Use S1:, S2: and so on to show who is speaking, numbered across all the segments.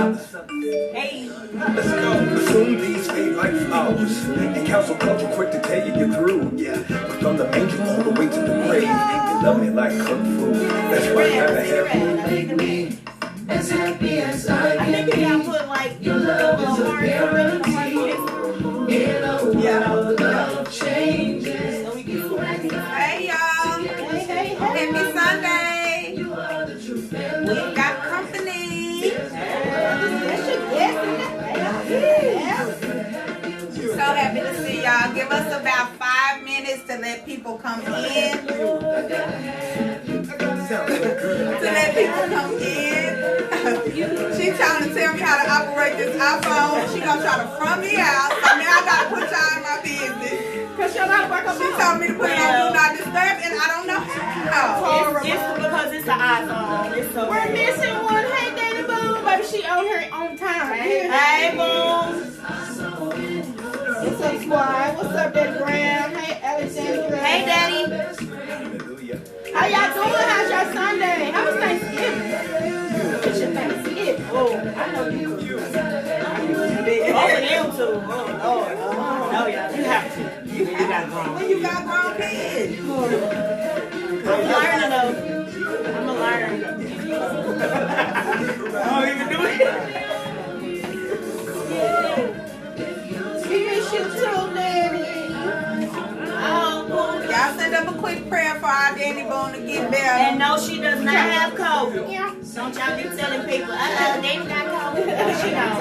S1: Hey.
S2: Let's go. Assume these fade like flowers. And council culture quick to tell you you're through. Yeah. But from the manger all the way to the grave, you love me like cooked food. That's why I gotta have you make me as happy as I
S1: think if y'all put like your love is a
S2: love changes.
S1: Hey y'all. Hey. Happy Sunday. We got company. So happy to see y'all. Give us about 5 minutes to let people come in. She trying to tell me how to operate this iPhone. She gonna try to front me out. So now I gotta put y'all in my business. She told me to put it on Do Not Disturb, and I don't know how.
S3: It's because it's the iPhone. We're missing one. Hey, Daddy Boom. Baby, she on here on time. Hey, Boom. What's up, squad? What's up, Daddy Brown? Hey, Alexandra.
S1: Hey, Daddy.
S3: How y'all doing? How's your Sunday? How was Thanksgiving? It's your Thanksgiving. Oh, I know you. Oh, them too. Oh, Lord. Oh, yeah. You have to. You got grown.
S1: When you got grown kids.
S3: I'm learning though. I'm a learner.
S1: I don't even do it.
S3: We miss you too, Daddy.
S1: Y'all send up a quick prayer for our Danny Bone to get better.
S3: And no, she does not have COVID. Yeah. Don't y'all be telling people, Danny got COVID. She don't.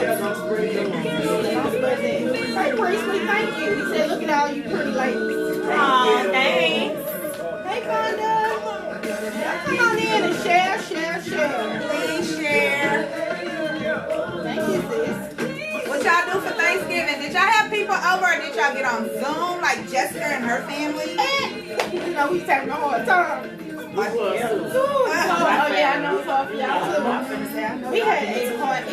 S3: Hey, Priestley, thank you. He said, look at all you pretty ladies. Aw, thanks. Hey, Fonda. Come on in and share.
S1: Please share.
S3: Thank you, sis.
S1: What y'all do for Thanksgiving? Did y'all have people over or did y'all get on Zoom like Jessica and her family?
S3: You know, we having a hard time. Oh yeah, I know for y'all too. We had a hard,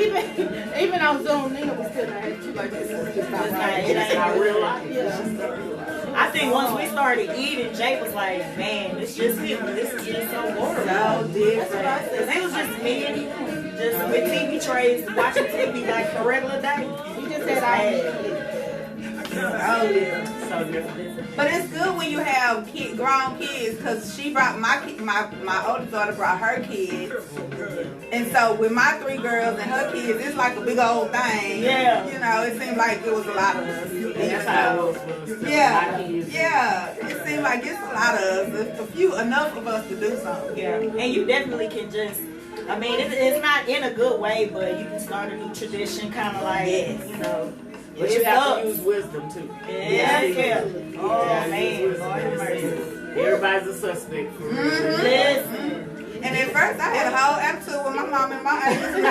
S3: even on Zoom, Nina was still not having like this. It's not real life. Yeah. I think once we started eating, Jay was like, man, it's just him. This is just so boring. So different. It was just me and him, just with TV trays, watching TV like a regular day. We just had our so different.
S1: But it's good when you have grown kids, because she brought my oldest daughter brought her kids, and so with my 3 girls and her kids, it's like a big old thing.
S3: Yeah.
S1: You know, it seemed like it was a lot of us.
S3: That's how it was.
S1: Yeah. It seemed like it's a lot of us. Enough of us to do something.
S3: Yeah. And you definitely can just. I mean, it's not in a good way, but you can start a new tradition, kind of like, you know.
S4: But you have to use wisdom too.
S3: Yeah. Oh man,
S4: everybody's a suspect.
S1: Listen. And at first I had a whole attitude with my mom and my aunts and my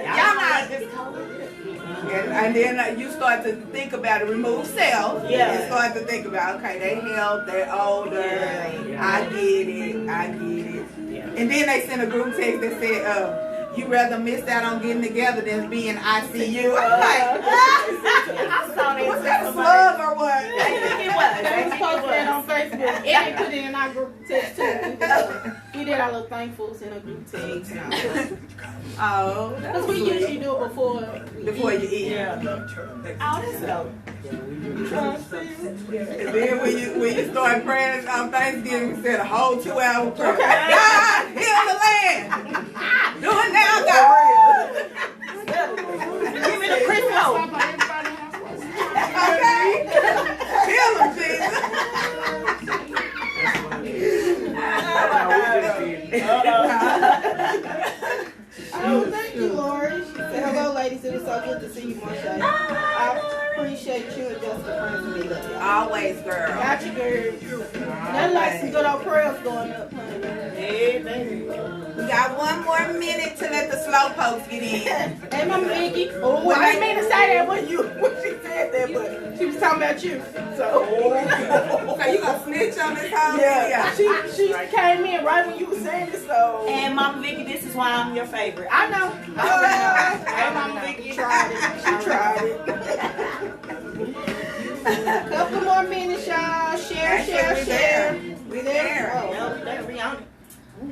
S1: y'all not this color. And then you start to think about it, remove self.
S3: Yeah.
S1: And start to think about, okay, they help, they're older. I get it. Yeah. And then they sent a group text that said, you rather miss out on getting together than be in ICU. I'm like,
S3: I saw that.
S1: Was that a slug or what?
S3: I think it was. They posted that on Facebook. And they put it in our group text too. We did our little thankfuls in a group text.
S1: Oh.
S3: Because we usually do it
S1: before you eat.
S3: Yeah. Oh, that's dope.
S1: And then when you start praying on Thanksgiving, you said a whole 2-hour prayer. God, heal the land. Do it now, God.
S3: Give me the Christmas.
S1: Okay. Heal them, Jesus.
S3: Oh, thank you, Lori. She said, hello, ladies. It was so good to see you, Marsha. I appreciate you and Jessica friends with me.
S1: Always, girl.
S3: Got you, girl. Nothing like some good old prayers going up, honey.
S1: Hey, baby. We got 1 more minute to let the slow pokes get in.
S3: Hey, Mama Vicky. Oh, I didn't mean to say that when she said that, but she was talking about you. So
S1: you gonna snitch on this whole
S3: yeah. She came in right when you were saying this, so. And Mama Vicky, this is why I'm your favorite. I know. Hey, Mama Vicky. She tried it. Couple more minutes, y'all. Share.
S1: We there.
S3: Oh, we there. We on it.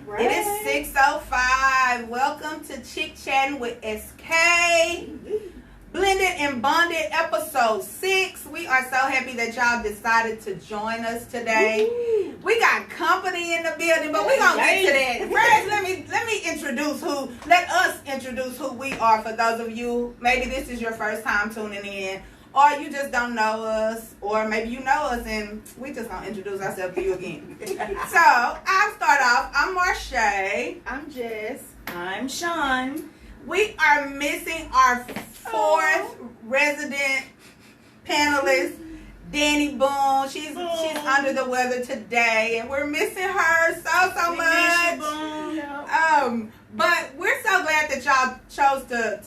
S3: Right.
S1: It is 6:05. Welcome to Chic Chattin with SK. Blended and Bonded episode 6. We are so happy that y'all decided to join us today. We got company in the building, but we're gonna get to that. First, let us introduce who we are for those of you. Maybe this is your first time tuning in, or you just don't know us, or maybe you know us and we just gonna introduce ourselves to you again. So I'll start off. I'm Marsha.
S3: I'm Jess.
S5: I'm Sean.
S1: We are missing our fourth resident panelist, Danny Boone. She's under the weather today, and we're missing her so much. But we're so glad that y'all chose to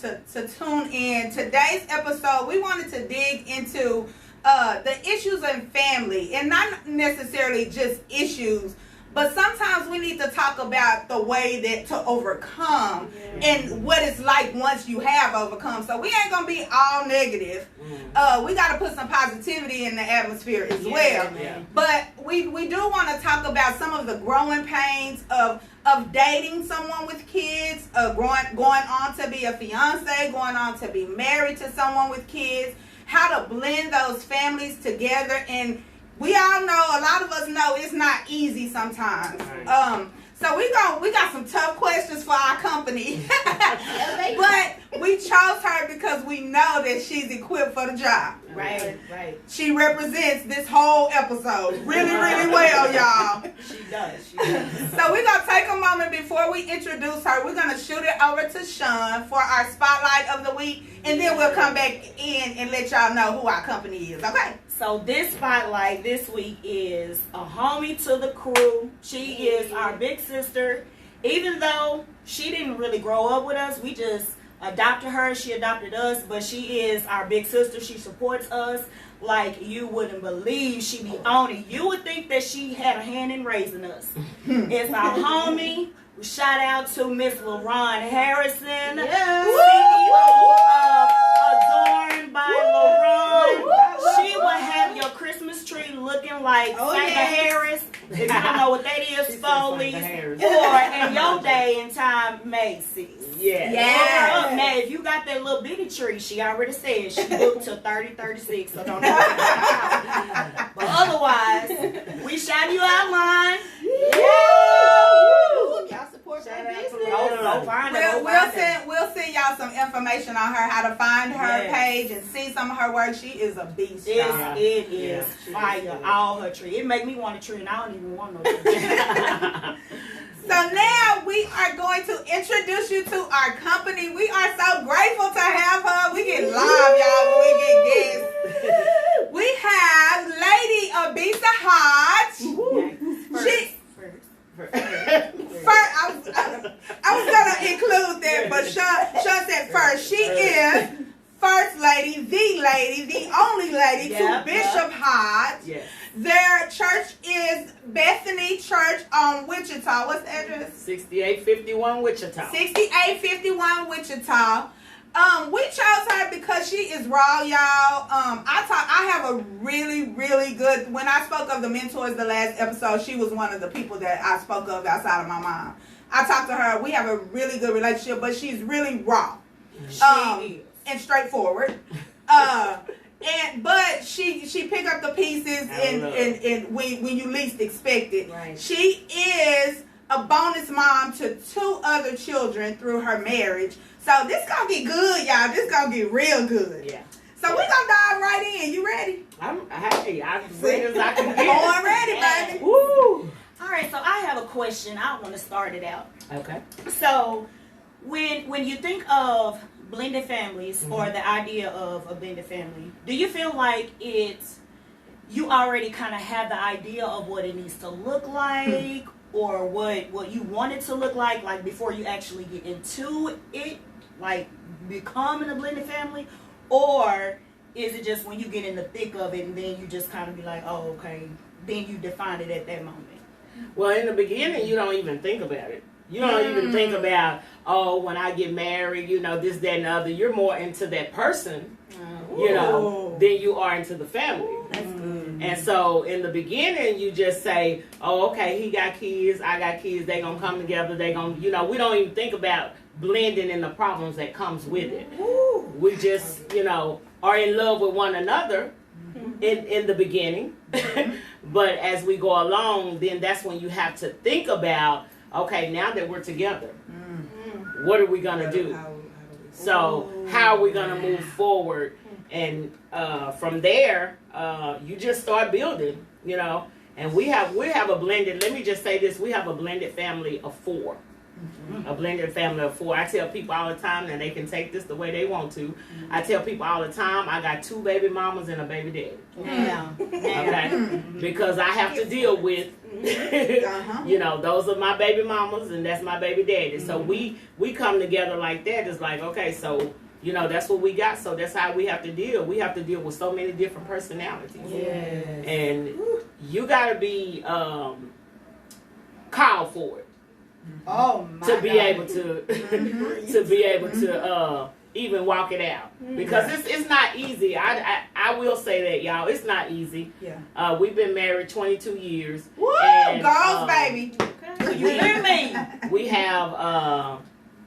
S1: tune in. Today's episode, we wanted to dig into the issues in family, and not necessarily just issues, but sometimes we need to talk about the way that to overcome and what it's like once you have overcome. So we ain't gonna be all negative. We got to put some positivity in the atmosphere as well. But we do want to talk about some of the growing pains of dating someone with kids, going on to be a fiance, going on to be married to someone with kids, how to blend those families together. And we all know, a lot of us know it's not easy sometimes. So we got some tough questions for our company. But we chose her because we know that she's equipped for the job.
S5: Right.
S1: She represents this whole episode really well, y'all.
S5: She does.
S1: So we're going to take a moment before we introduce her. We're going to shoot it over to Sean for our spotlight of the week. And then we'll come back in and let y'all know who our company is. Okay?
S5: So this spotlight this week is a homie to the crew. She is our big sister. Even though she didn't really grow up with us, we just adopted her. She adopted us, but she is our big sister. She supports us like you wouldn't believe. She be on it. You would think that she had a hand in raising us. It's our homie. Shout out to Miss LaRon Harrison, CEO of Adorned by LaRon. She will have your Christmas tree looking like Santa Harris. If you don't know what that is, Foley's. Or in your day and time, Macy's.
S1: Yeah.
S5: Now, if you got that little bitty tree, she already said she booked to 3036, so don't know. But otherwise, we shout you out, line.
S3: Y'all support that business.
S1: We'll send y'all some information on her, how to find her page and see some of her work. She is a beast.
S5: It is fire. All her tree. It make me want a tree, and I don't even want no tree.
S1: So now we are going to introduce you to our company. We are so grateful to have her. We get live, y'all, when we get guests. We have Lady Abisa Hodge. I was gonna include that, but Sean said first. She is first lady, the only lady to Bishop Hodge.
S4: Yes.
S1: Their church is Bethany Church on Wichita. What's the address?
S4: 6851 Wichita.
S1: 6851 Wichita. We chose her because she is raw, y'all. I have a really good, when I spoke of the mentors the last episode, she was one of the people that I spoke of outside of my mom. I talked to her. We have a really good relationship, but she's really raw. And straightforward. But she pick up the pieces and when you least expect it.
S5: Right.
S1: She is a bonus mom to 2 other children through her marriage. So this gonna get good, y'all. This gonna get real good.
S4: Yeah.
S1: So we gonna dive right in. You ready?
S4: I'm ready as I can get.
S1: Born ready, baby.
S4: Woo!
S5: All right, so I have a question. I want to start it out.
S4: Okay.
S5: So when you think of blended families or the idea of a blended family, do you feel like you already kind of have the idea of what it needs to look like or what you want it to look like before you actually get into it, like becoming a blended family? Or is it just when you get in the thick of it and then you just kind of be like, oh, okay, then you define it at that moment?
S4: Well, in the beginning, you don't even think about it. You don't even think about, oh, when I get married, this, that, and the other. You're more into that person, than you are into the family.
S5: That's good.
S4: And so in the beginning, you just say, oh, okay, he got kids, I got kids, they gonna come together, they gonna, we don't even think about blending in the problems that comes with it. We just, are in love with one another in the beginning. But as we go along, then that's when you have to think about, okay, now that we're together, what are we gonna do? So how are we gonna move forward? And from there, you just start building, And we have a blended. Let me just say this: we have a blended family of 4. A blended family of 4. I tell people all the time, and they can take this the way they want to. I tell people all the time, I got 2 baby mamas and a baby daddy. Okay, because I have to deal with, those are my baby mamas and that's my baby daddy. So we come together like that. It's like, okay, so. That's what we got, so that's how we have to deal. We have to deal with so many different personalities.
S1: Yes.
S4: And you got to be called for it.
S3: Oh my
S4: to be
S3: God.
S4: able to to be able to even walk it out, because it's not easy. I will say that, y'all, it's not easy.
S1: Yeah.
S4: We've been married 22 years.
S1: Woo,
S4: and,
S1: girls, baby.
S5: You hear me?
S4: We have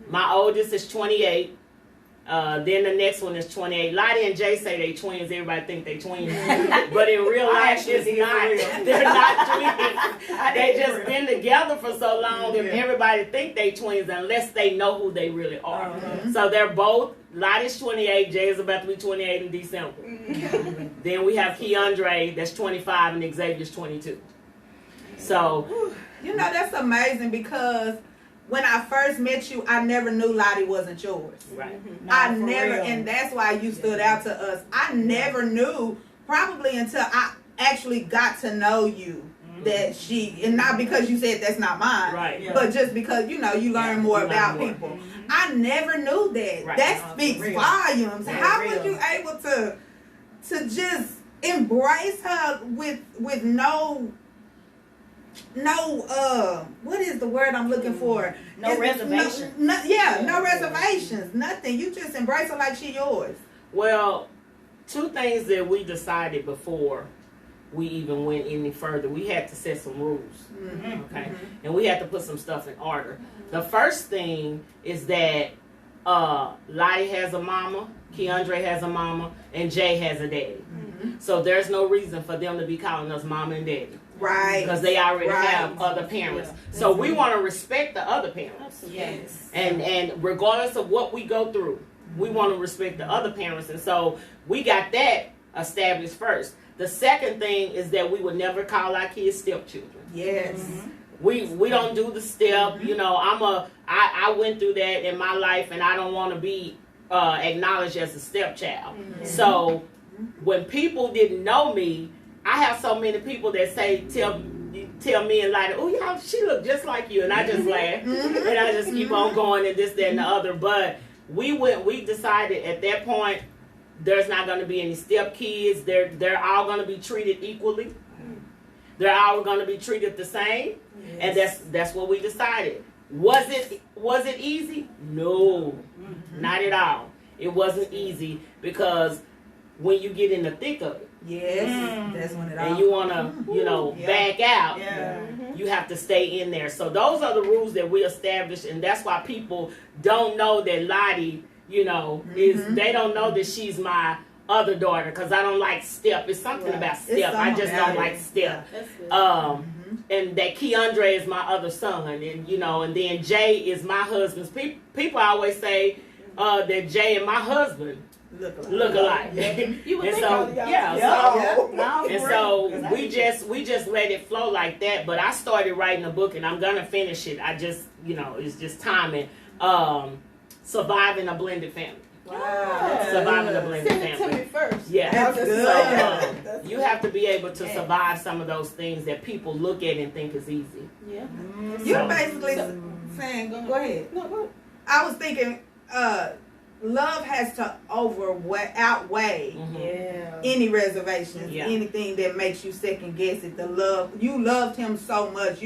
S4: my oldest is 28. Then the next one is 28. Lottie and Jay say they twins. Everybody think they twins, but in real life, it's not. They're not twins. They just been together for so long that everybody think they twins unless they know who they really are. So they're both. Lottie's 28. Jay is about to be 28 in December. Then we have Keandre that's 25 and Xavier's 22. So
S1: that's amazing, because when I first met you, I never knew Lottie wasn't yours.
S4: right.
S1: I never, and that's why you stood out to us. I never knew, probably until I actually got to know you, that and not because you said that's not mine,
S4: Right.
S1: but just because, you learn more about people. I never knew that.
S4: Right.
S1: That speaks volumes. How were you able to just embrace her with no, what is the word I'm looking for?
S5: No reservations.
S1: No reservations. Nothing. You just embrace her like she yours.
S4: Well, 2 things that we decided before we even went any further. We had to set some rules, okay? And we had to put some stuff in order. The first thing is that Lottie has a mama, Keandre has a mama, and Jay has a daddy. So there's no reason for them to be calling us mama and daddy.
S1: Right.
S4: Because they already have other parents. So we want to respect the other parents.
S5: Yes.
S4: And regardless of what we go through, we want to respect the other parents. And so we got that established first. The second thing is that we would never call our kids stepchildren.
S1: Yes.
S4: We don't do the step. I went through that in my life, and I don't want to be acknowledged as a stepchild. So when people didn't know me, I have so many people that tell me and like, oh yeah, she look just like you, and I just laugh, and I just keep on going and this, that, and the other. But we decided at that point, there's not going to be any step kids. They're all going to be treated equally. They're all going to be treated the same, and that's what we decided. Was it easy? No, not at all. It wasn't easy, because when you get in the thick of it,
S1: that's when it all.
S4: and you want to, back out, you have to stay in there. So those are the rules that we established, and that's why people don't know that Lottie, they don't know that she's my other daughter, because I don't like step. It's something about step. I just don't like step. And that Keandre is my other son, and and then Jay is my husband's. People always say that Jay and my husband look alike.
S3: You would
S4: And
S3: think
S4: so,
S3: all y'all-
S4: and so we just let it flow like that. But I started writing a book, and I'm gonna finish it. I just, it's just timing. Surviving a blended family.
S1: Wow.
S4: Surviving a blended
S3: Send it to
S4: family.
S3: me first.
S4: Yeah.
S1: That's good.
S4: So you have to be able to survive some of those things that people look at and think is easy.
S3: Yeah.
S1: You're basically saying, go ahead.
S3: No, go ahead.
S1: I was thinking, love has to outweigh any reservations, anything that makes you second guess it. The love, you loved him so much,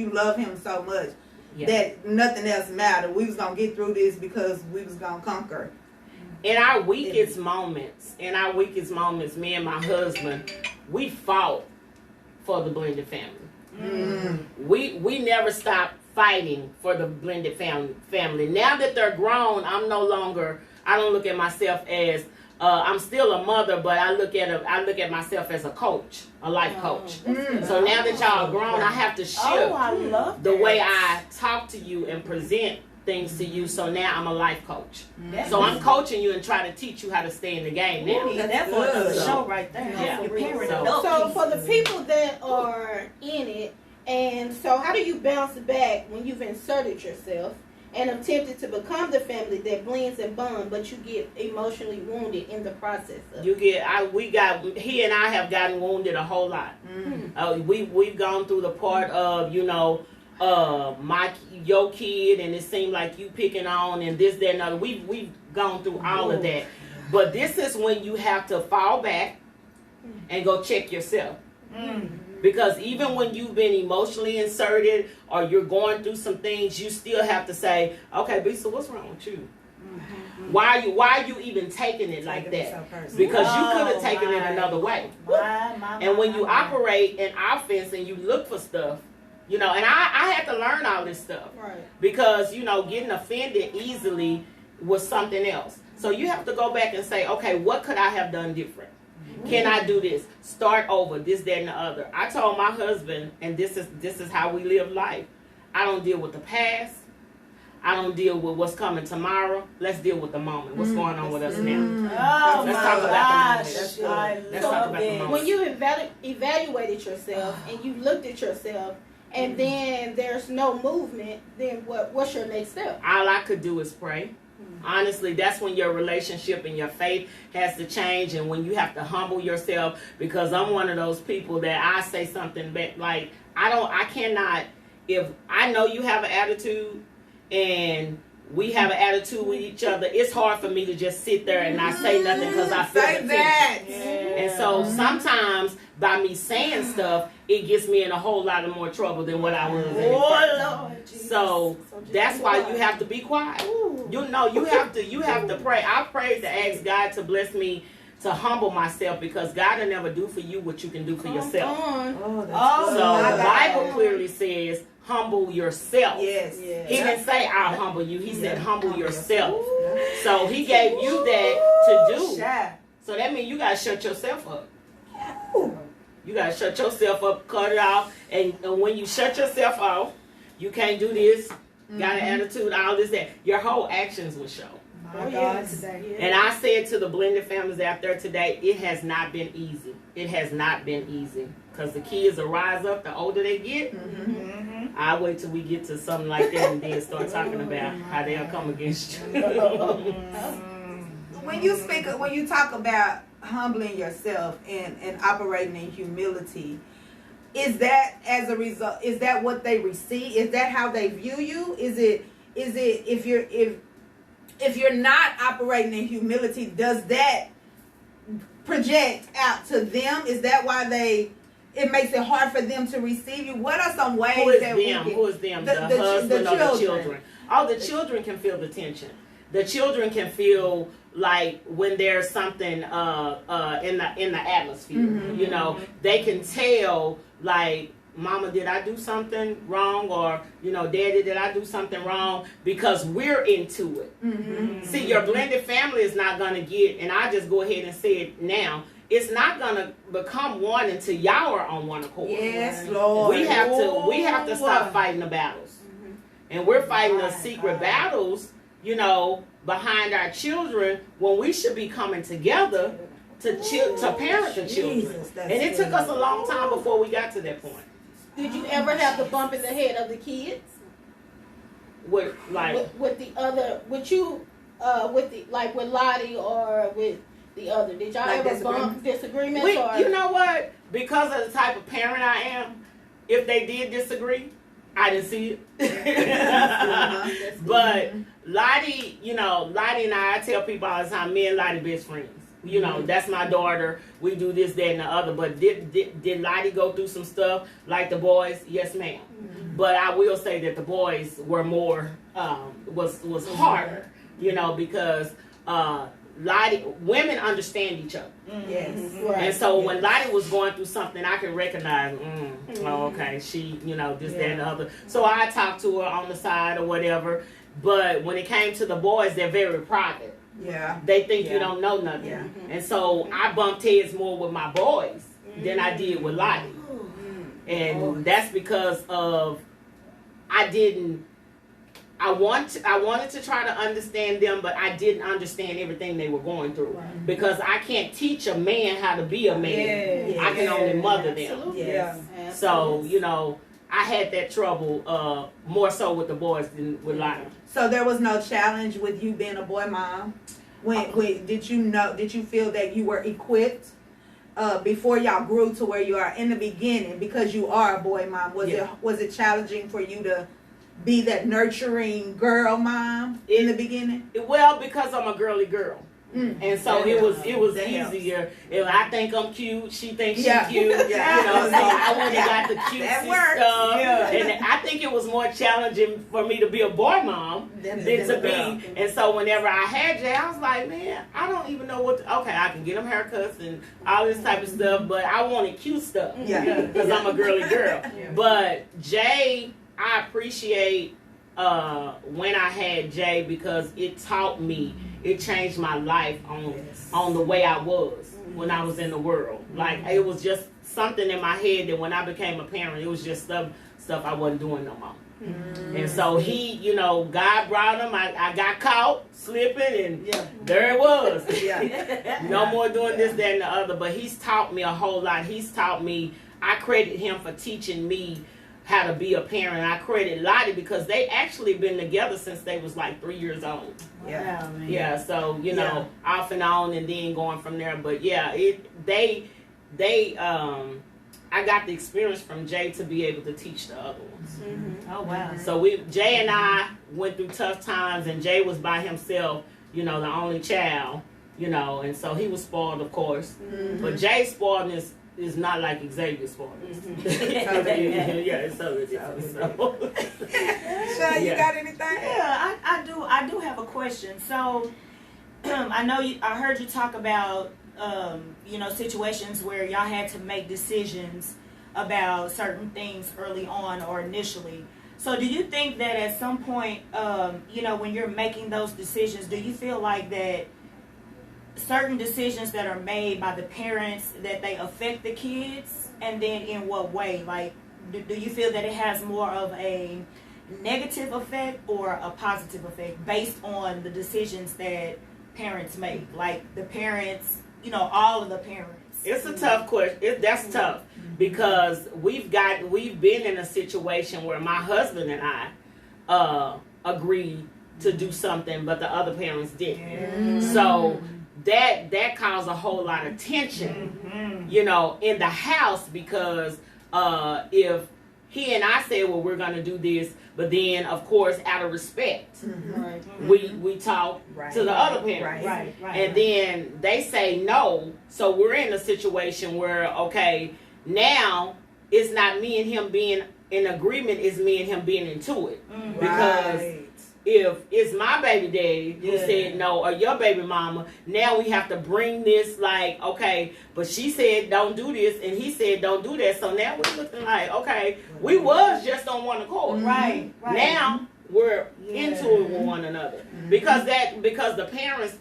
S1: that nothing else mattered. We was gonna get through this because we was gonna conquer.
S4: In our weakest moments, me and my husband, we fought for the blended family. We never stopped fighting for the blended family. Now that they're grown, I don't look at myself as I'm still a mother, but I look at myself as a coach, a life coach. So now that y'all are grown, I have to shift the way I talk to you and present things to you. So now I'm a life coach. So I'm coaching you and trying to teach you how to stay in the game now.
S5: That's a show right there.
S4: Yeah.
S3: So for the people that are in it, and so how do you bounce back when you've inserted yourself and attempted to become the family that blends and bonds, but you get emotionally wounded in the process of it?
S4: He and I have gotten wounded a whole lot. We've gone through the part of, your kid, and it seemed like you picking on and this, that, and other. We've gone through all of that. But this is when you have to fall back and go check yourself. Because even when you've been emotionally inserted or you're going through some things, you still have to say, okay, Bisa, what's wrong with you? Why are you even taking it like that? Because you could have taken it another way. And when you operate in offense and you look for stuff, and I had to learn all this stuff.
S3: Right.
S4: Because, getting offended easily was something else. So you have to go back and say, okay, what could I have done different? Can I do this? Start over, this, that, and the other. I told my husband, and this is how we live life. I don't deal with the past. I don't deal with what's coming tomorrow. Let's deal with the moment. What's going on with us now? Let's talk about the moment. Let's talk about the moment.
S3: When you evaluated yourself and you looked at yourself, and then there's no movement, then what's your next step?
S4: All I could do is pray. Honestly, that's when your relationship and your faith has to change, and when you have to humble yourself, because I'm one of those people that I say something back, like I cannot, if I know you have an attitude and we have an attitude with each other, it's hard for me to just sit there and not say nothing because I feel the tension. And so sometimes by me saying stuff, it gets me in a whole lot of more trouble than what I was in. So that's why you have to be quiet. You have to pray. I prayed to ask God to bless me to humble myself, because God will never do for you what you can do for yourself. So the Bible clearly says, humble yourself.
S1: Yes.
S4: He didn't say, I'll humble you. He said, humble yourself. So he gave you that to do. So that means you got to shut yourself up. You got to shut yourself up, cut it off. And when you shut yourself off, you can't do this, got an attitude, all this, that. Your whole actions will show. And I said to the blended families out there today, it has not been easy. It has not been easy. Because the kids will rise up the older they get. I'll wait till we get to something like that and then start talking about how they'll come against you.
S1: When you talk about humbling yourself and operating in humility, is that as a result, is that what they receive? Is that how they view you? Is it if you're not operating in humility, does that project out to them? Is that why it makes it hard for them to receive you? What are some ways
S4: Who is
S1: that
S4: them? Who is them? The husband or the children? Oh, the children can feel the tension. The children can feel like when there's something in the atmosphere. They can tell, like, Mama, did I do something wrong? Or, Daddy, did I do something wrong? Because we're into it. See, your blended family is not going to get, and I just go ahead and say it now, it's not going to become one until y'all are on one accord.
S1: Yes, Lord.
S4: We have to stop fighting the battles. And we're fighting the secret battles, behind our children, when we should be coming together to parent the children. And it took us a long time before we got to that point.
S3: Did you ever have the bump in the head of the kids?
S4: With Lottie or with the other? Did y'all ever bump disagreements? You know what? Because of the type of parent I am, if they did disagree, I didn't see it. But Lottie, Lottie and I tell people all the time, me and Lottie best friends. That's my daughter. We do this, that, and the other. But did Lottie go through some stuff like the boys? Yes, ma'am. But I will say that the boys were more was harder, because Lottie, women understand each other.
S1: Yes.
S4: And so when Lottie was going through something, I could recognize, oh, okay, she, this, that, and the other. So I talked to her on the side or whatever. But when it came to the boys, they're very private.
S1: Yeah.
S4: They think you don't know nothing.
S1: Yeah.
S4: And so I bumped heads more with my boys than I did with Lottie. And that's because of I wanted to try to understand them, but I didn't understand everything they were going through. Because I can't teach a man how to be a man. I can only mother them.
S1: Yes.
S4: So, I had that trouble more so with the boys than with Lottie.
S1: So there was no challenge with you being a boy mom? Did you feel that you were equipped before y'all grew to where you are in the beginning, because you are a boy mom? Was it challenging for you to be that nurturing girl mom in the beginin?
S4: Well, because I'm a girly girl. And so it was easier. If I think I'm cute, she thinks she's cute. So I went and got the cutesy stuff. And I think it was more challenging for me to be a boy mom than to be. And so whenever I had Jay, I was like, man, I don't even know okay, I can get them haircuts and all this type of stuff, but I wanted cute stuff because I'm a girly girl. But Jay, I appreciate when I had Jay, because it taught me. It changed my life on the way I was when I was in the world. Like, it was just something in my head that when I became a parent, it was just stuff I wasn't doing no more. And so he, God brought him. I got caught slipping, and there it was. No more doing this, that, and the other. But he's taught me a whole lot. I credit him for teaching me how to be a parent. I credit Lottie because they actually been together since they was like 3 years old. So off and on, and then going from there. But I got the experience from Jay to be able to teach the other ones.
S5: Oh wow.
S4: So Jay and I went through tough times, and Jay was by himself, the only child, and so he was spoiled, of course. But Jay's spoiledness is not like Xavier's spoiledness. It's so ridiculous.
S1: Sean, you got anything?
S5: Yeah, I do have a question. So I heard you talk about situations where y'all had to make decisions about certain things early on or initially. So do you think that at some point, when you're making those decisions, do you feel like that certain decisions that are made by the parents, that they affect the kids, and then in what way? Like, do you feel that it has more of a negative effect or a positive effect based on the decisions that parents make? Like the parents, all of the parents.
S4: It's a tough question. That's tough because we've been in a situation where my husband and I agreed to do something, but the other parents didn't. So that caused a whole lot of tension, in the house, because if he and I said, well, we're going to do this, but then, of course, out of respect, we talk to the other parents. And then they say no, so we're in a situation where, okay, now it's not me and him being in agreement, it's me and him being into it. Because if it's my baby daddy who said no, or your baby mama, now we have to bring this like, okay, but she said don't do this, and he said don't do that. So now we're looking like, okay, we was just on one accord. Right. Now we're into it with one another. Because the parents,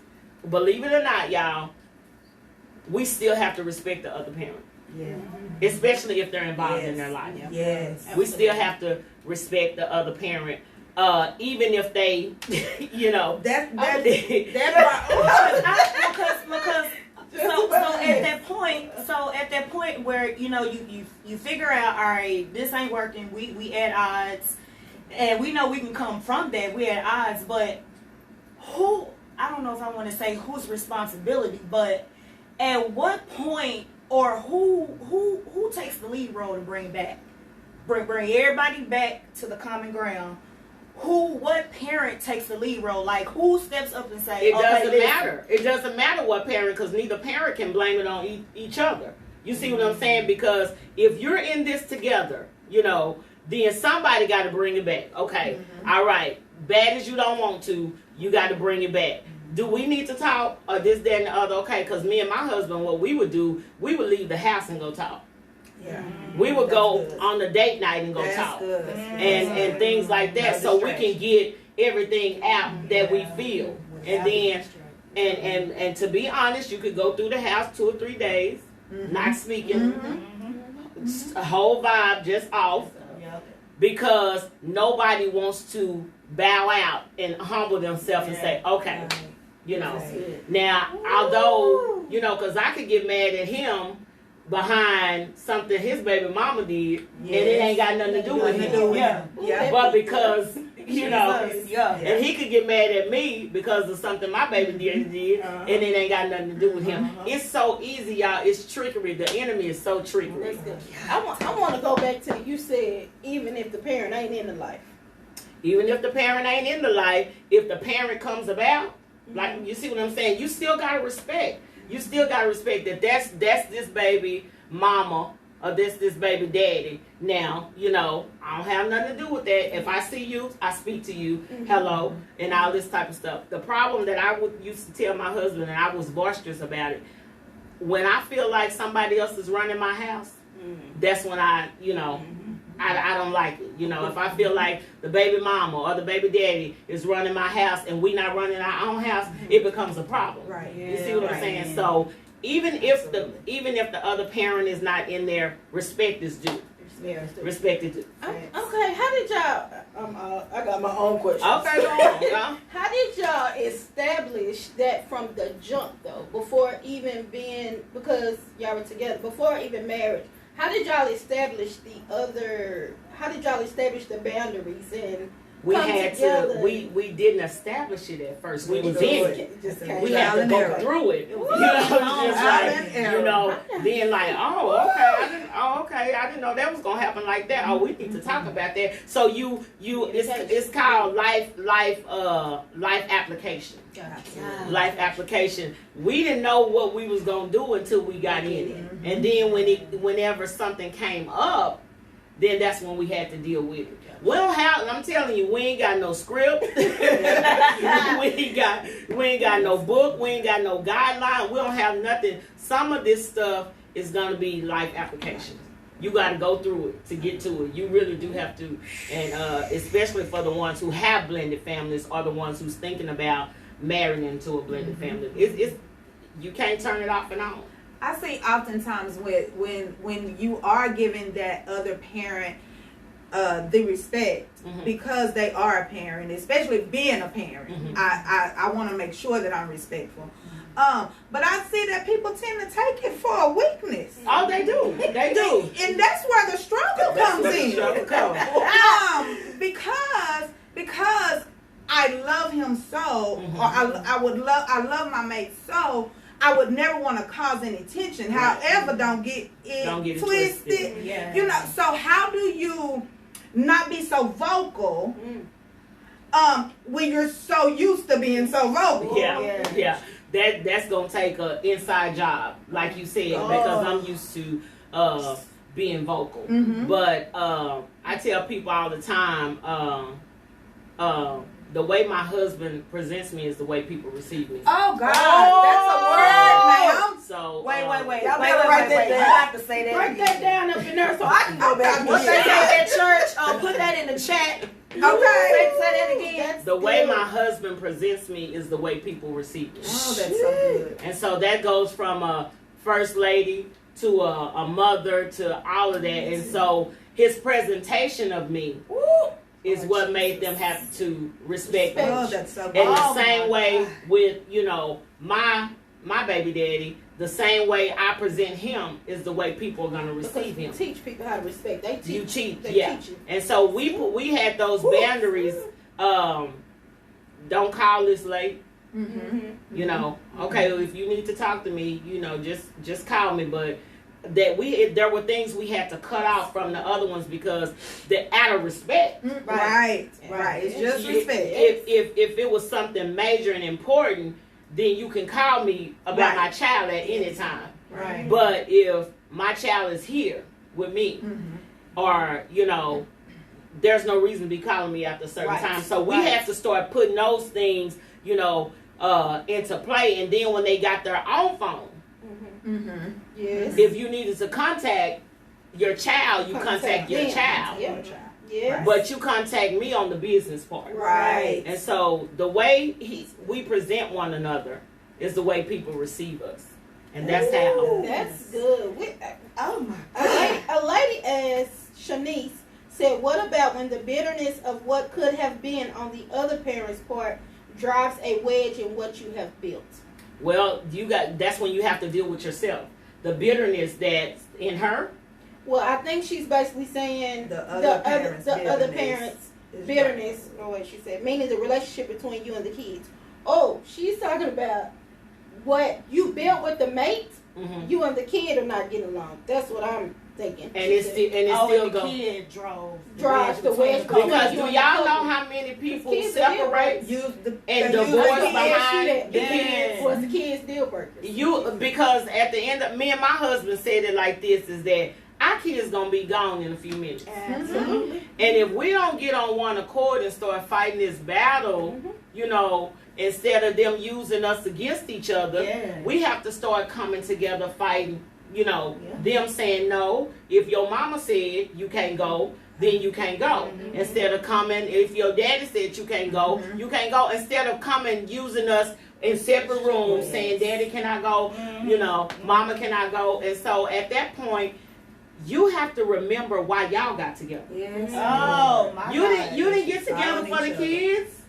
S4: believe it or not, y'all, we still have to respect the other parent. Especially if they're involved in their life. We still have to respect the other parent. Even if they, because at that point where you figure out, all right, this ain't working, we at odds, and we know we can come from that, we at odds, but I don't know if I want to say whose responsibility, but at what point, or who takes the lead role to bring everybody back to the common ground? What parent takes the lead role? Like, who steps up and say, it doesn't matter. It doesn't matter what parent, because neither parent can blame it on each other. You see what I'm saying? Because if you're in this together, then somebody got to bring it back. Okay, all right, bad as you don't want to, you got to bring it back. do we need to talk or this, that, and the other? Okay, because me and my husband, what we would do, we would leave the house and go talk.
S1: Yeah.
S4: We would go
S1: good.
S4: on the date night and go
S1: That's
S4: talk.
S1: good.
S4: And things like that, so we can get everything out that we feel. And then, and to be honest, you could go through the house 2 or 3 days, not speaking, a whole vibe just off, because nobody wants to bow out and humble themselves and say, okay, you know. Now, although, you know, because I could get mad at him behind something his baby mama did, and it ain't got nothing to do with him.
S1: Yeah.
S4: But because, you know, and he could get mad at me because of something my baby did, and it ain't got nothing to do with him. It's so easy, y'all. It's trickery. The enemy is so trickery.
S3: I want to go back to you said even if the parent ain't in the life.
S4: Even if the parent ain't in the life, if the parent comes about, like, you see what I'm saying? You still gotta respect. You still gotta respect that that's this baby mama or this baby daddy. Now, you know, I don't have nothing to do with that. If I see you, I speak to you, hello, and all this type of stuff. The problem that I used to tell my husband, and I was boisterous about it, when I feel like somebody else is running my house, that's when I, you know, I don't like it. You know, if I feel like the baby mama or the baby daddy is running my house and we not running our own house, it becomes a problem.
S1: Right.
S4: You see what I'm saying? So even if the other parent is not in there, respect is due. Respect is due.
S3: Okay, how did y'all? I got my own question.
S4: Okay, go on.
S3: How did y'all establish that from the jump though, before even being, because y'all were together, before even marriage? How did y'all establish how did y'all establish the boundaries and
S4: We
S3: come
S4: had
S3: together?
S4: to. We didn't establish it at first. We was in it. We
S1: Trial
S4: had to
S1: and
S4: go
S1: error.
S4: through it. You know, just like, you know, being like, oh, okay, I didn't know that was gonna happen like that. Oh, we need to talk about that. So it's called life application. Life application. We didn't know what we was gonna do until we got in it, and then whenever something came up, then that's when we had to deal with it. We don't have. I'm telling you, we ain't got no script. we ain't got no book. We ain't got no guideline. We don't have nothing. Some of this stuff is gonna be life application. You got to go through it to get to it. You really do have to, and especially for the ones who have blended families or the ones who's thinking about marrying into a blended family. It's you can't turn it off and on.
S1: I see oftentimes when you are giving that other parent the respect because they are a parent, especially being a parent. I want to make sure that I'm respectful. But I see that people tend to take it for a weakness.
S4: Oh, they do. They do.
S1: And that's where the struggle comes in. Because I love him so, or I love my mate so, I would never want to cause any tension. However, don't get it twisted.
S5: Yeah.
S1: You know, so how do you not be so vocal when you're so used to being so vocal?
S4: Yeah. That's gonna take an inside job, like you said, because I'm used to being vocal. But I tell people all the time, the way my husband presents me is the way people receive me.
S1: Oh God, that's a word, ma'am.
S4: So
S5: Wait.
S1: Y'all
S5: Wait,
S1: better write that down.
S5: I have to say that.
S3: Break that down up in there so I can go back.
S5: What they say at church, put that in the chat.
S1: Okay.
S5: Say that again.
S4: the way my husband presents me is the way people receive me.
S1: Oh, that's so good.
S4: And so that goes from a first lady to a mother to all of that. And so his presentation of me is what made them have to respect me.
S1: Oh, that's so good.
S4: And the same way with, you know, my baby daddy, the same way I present him is the way people are going to receive him.
S3: Teach people how to respect. They teach.
S4: You teach,
S3: They
S4: yeah.
S3: teach you.
S4: And so we had those boundaries. Don't call this late. You know, okay, if you need to talk to me, you know, just call me. But that there were things we had to cut off from the other ones because out of respect.
S1: Right. It's just respect.
S4: If it was something major and important, then you can call me about my child at any time.
S1: Right.
S4: But if my child is here with me, or, you know, there's no reason to be calling me after a certain time. So we have to start putting those things, you know, into play. And then when they got their own phone,
S3: Yes.
S4: if you needed to contact your child, you contact your
S3: them.
S4: child.
S3: Yeah. Yes.
S4: But you contact me on the business part.
S1: Right.
S4: And so the way we present one another is the way people receive us. And that's how.
S3: That's good.
S5: Oh my
S3: A lady asked Shanice, said, what about when the bitterness of what could have been on the other parent's part drives a wedge in what you have built?
S4: Well, that's when you have to deal with yourself. The bitterness that's in her.
S3: Well, I think she's basically saying
S1: The other
S3: parents' bitterness, or what she said, meaning the relationship between you and the kids. Oh, she's talking about what you built with the mate. You and the kid are not getting along. That's what I'm thinking.
S4: And it's still
S5: the
S4: going.
S5: kid
S3: drives the wedge.
S4: Because do y'all know how many people separate and divorce behind the kids?
S3: Was the kids deal breakers?
S4: Because at the end of, me and my husband said it like this, is that our kids gonna be gone in a few minutes.
S3: Absolutely.
S4: And if we don't get on one accord and start fighting this battle, you know, instead of them using us against each other, we have to start coming together fighting, you know, them saying no. If your mama said you can't go, then you can't go. Instead of coming, if your daddy said you can't go, you can't go. Instead of coming using us in separate rooms saying daddy cannot go, you know, mama cannot go. And so at that point, you have to remember why y'all got together.
S1: Yes.
S5: Oh my God.
S4: You didn't get together for the kids.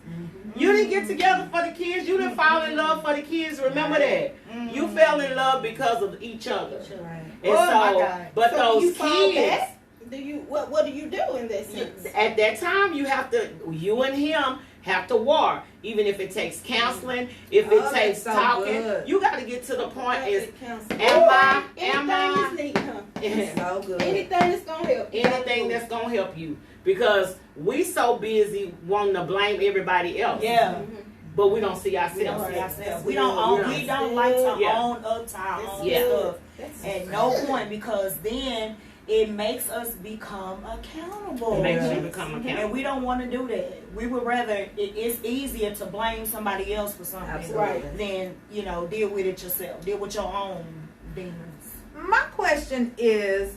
S4: You didn't get together for the kids. You didn't fall in love for the kids. Remember that. You fell in love because of each other. And
S5: my God.
S4: but
S3: So
S4: those
S3: you fall
S4: kids.
S3: back? What do you do in that sense?
S4: At that time, you and him have to war. Even if it takes counseling, if it takes
S1: so
S4: talking,
S1: good.
S4: you got to get to the point is,
S3: Anything
S4: am
S3: is neat, huh?
S1: It's so good.
S3: Anything that's gonna help.
S4: anything that's going to help you. Because we so busy wanting to blame everybody else.
S5: Yeah.
S4: But we don't see ourselves.
S5: We don't see ourselves. We
S4: You
S5: don't like to
S4: Yeah.
S5: own up to our own
S4: Yeah.
S5: stuff. At no point, because then it makes us become accountable.
S4: It makes you become
S5: And
S4: accountable.
S5: we don't want to do that. We would rather, it's easier to blame somebody else for something
S1: Absolutely.
S5: than, you know, deal with it yourself. Deal with your own demons.
S1: My question is,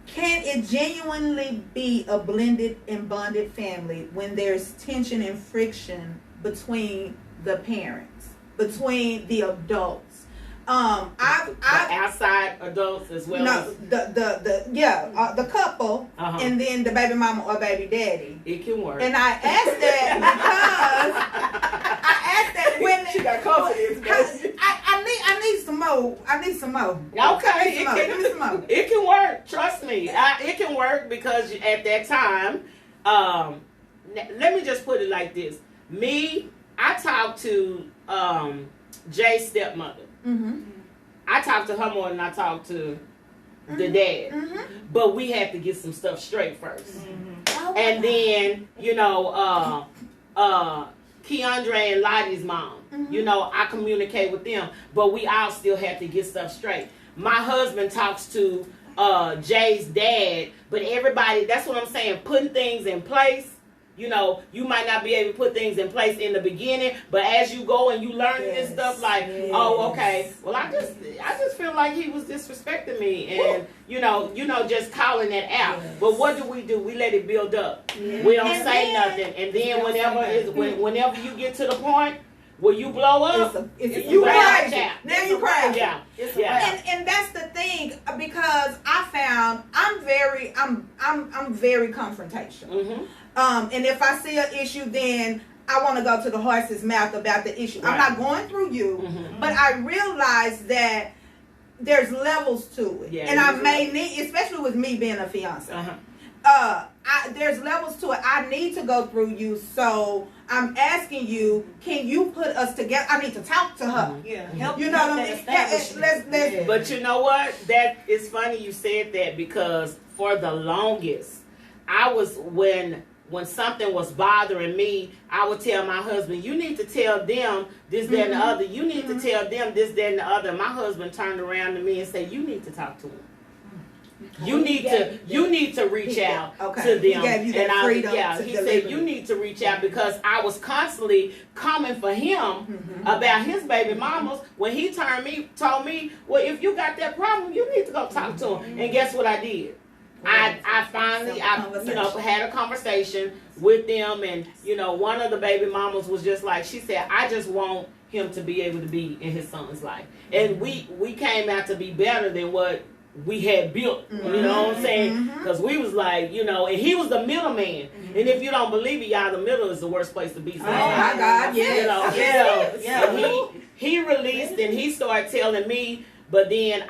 S1: can it genuinely be a blended and bonded family when there's tension and friction between the parents, between the adults?
S4: The outside adults as well
S1: No,
S4: as
S1: the couple,
S4: Uh-huh.
S1: and then the baby mama or baby daddy.
S4: it can work.
S1: And I asked that when
S3: She got confidence, baby.
S1: I need some more. I need some more.
S4: Okay,
S1: Give me some more.
S4: it can work. Trust me, it can work because at that time, let me just put it like this: I talked to Jay's stepmother. I talked to her more than I talked to the dad, but we had to get some stuff straight first, and then Keandre and Lottie's mom. You know, I communicate with them, but we all still have to get stuff straight. My husband talks to Jay's dad, but everybody, that's what I'm saying, putting things in place. You know, you might not be able to put things in place in the beginning, but as you go and you learn this stuff, like, oh, okay, well, I just feel like he was disrespecting me, and you know, just calling that out. But what do? We let it build up. We don't say nothing, and then whenever you get to the point where you blow up,
S1: You crazy. Now you crazy.
S4: Yeah.
S1: And that's the thing, because I found I'm very confrontational. And if I see an issue, then I want to go to the horse's mouth about the issue.
S4: Right.
S1: I'm not going through you, but I realize that there's levels to it, and I may need, especially with me being a fiance. There's levels to it. I need to go through you, so I'm asking you, can you put us together? I need to talk to her.
S5: Help
S1: You know what I mean? Let's
S4: But you know what? That is funny you said that, because for the longest, I was when something was bothering me, I would tell my husband, you need to tell them this, that, and the other. You need to tell them this, that, and the other. My husband turned around to me and said, you need to talk to him. You need to reach out to them.
S1: He gave you that freedom
S4: he said you need to reach out because I was constantly coming for him about his baby mamas. When he told me, well, if you got that problem, you need to go talk to him. And guess what I did? I finally had a conversation with them, and one of the baby mamas was just like, she said, I just want him to be able to be in his son's life, and we came out to be better than what we had built, you know what I'm saying? Because we was like, and he was the middleman. And if you don't believe it, y'all, the middle is the worst place to be.
S1: Oh my God,
S4: He released and he started telling me, but then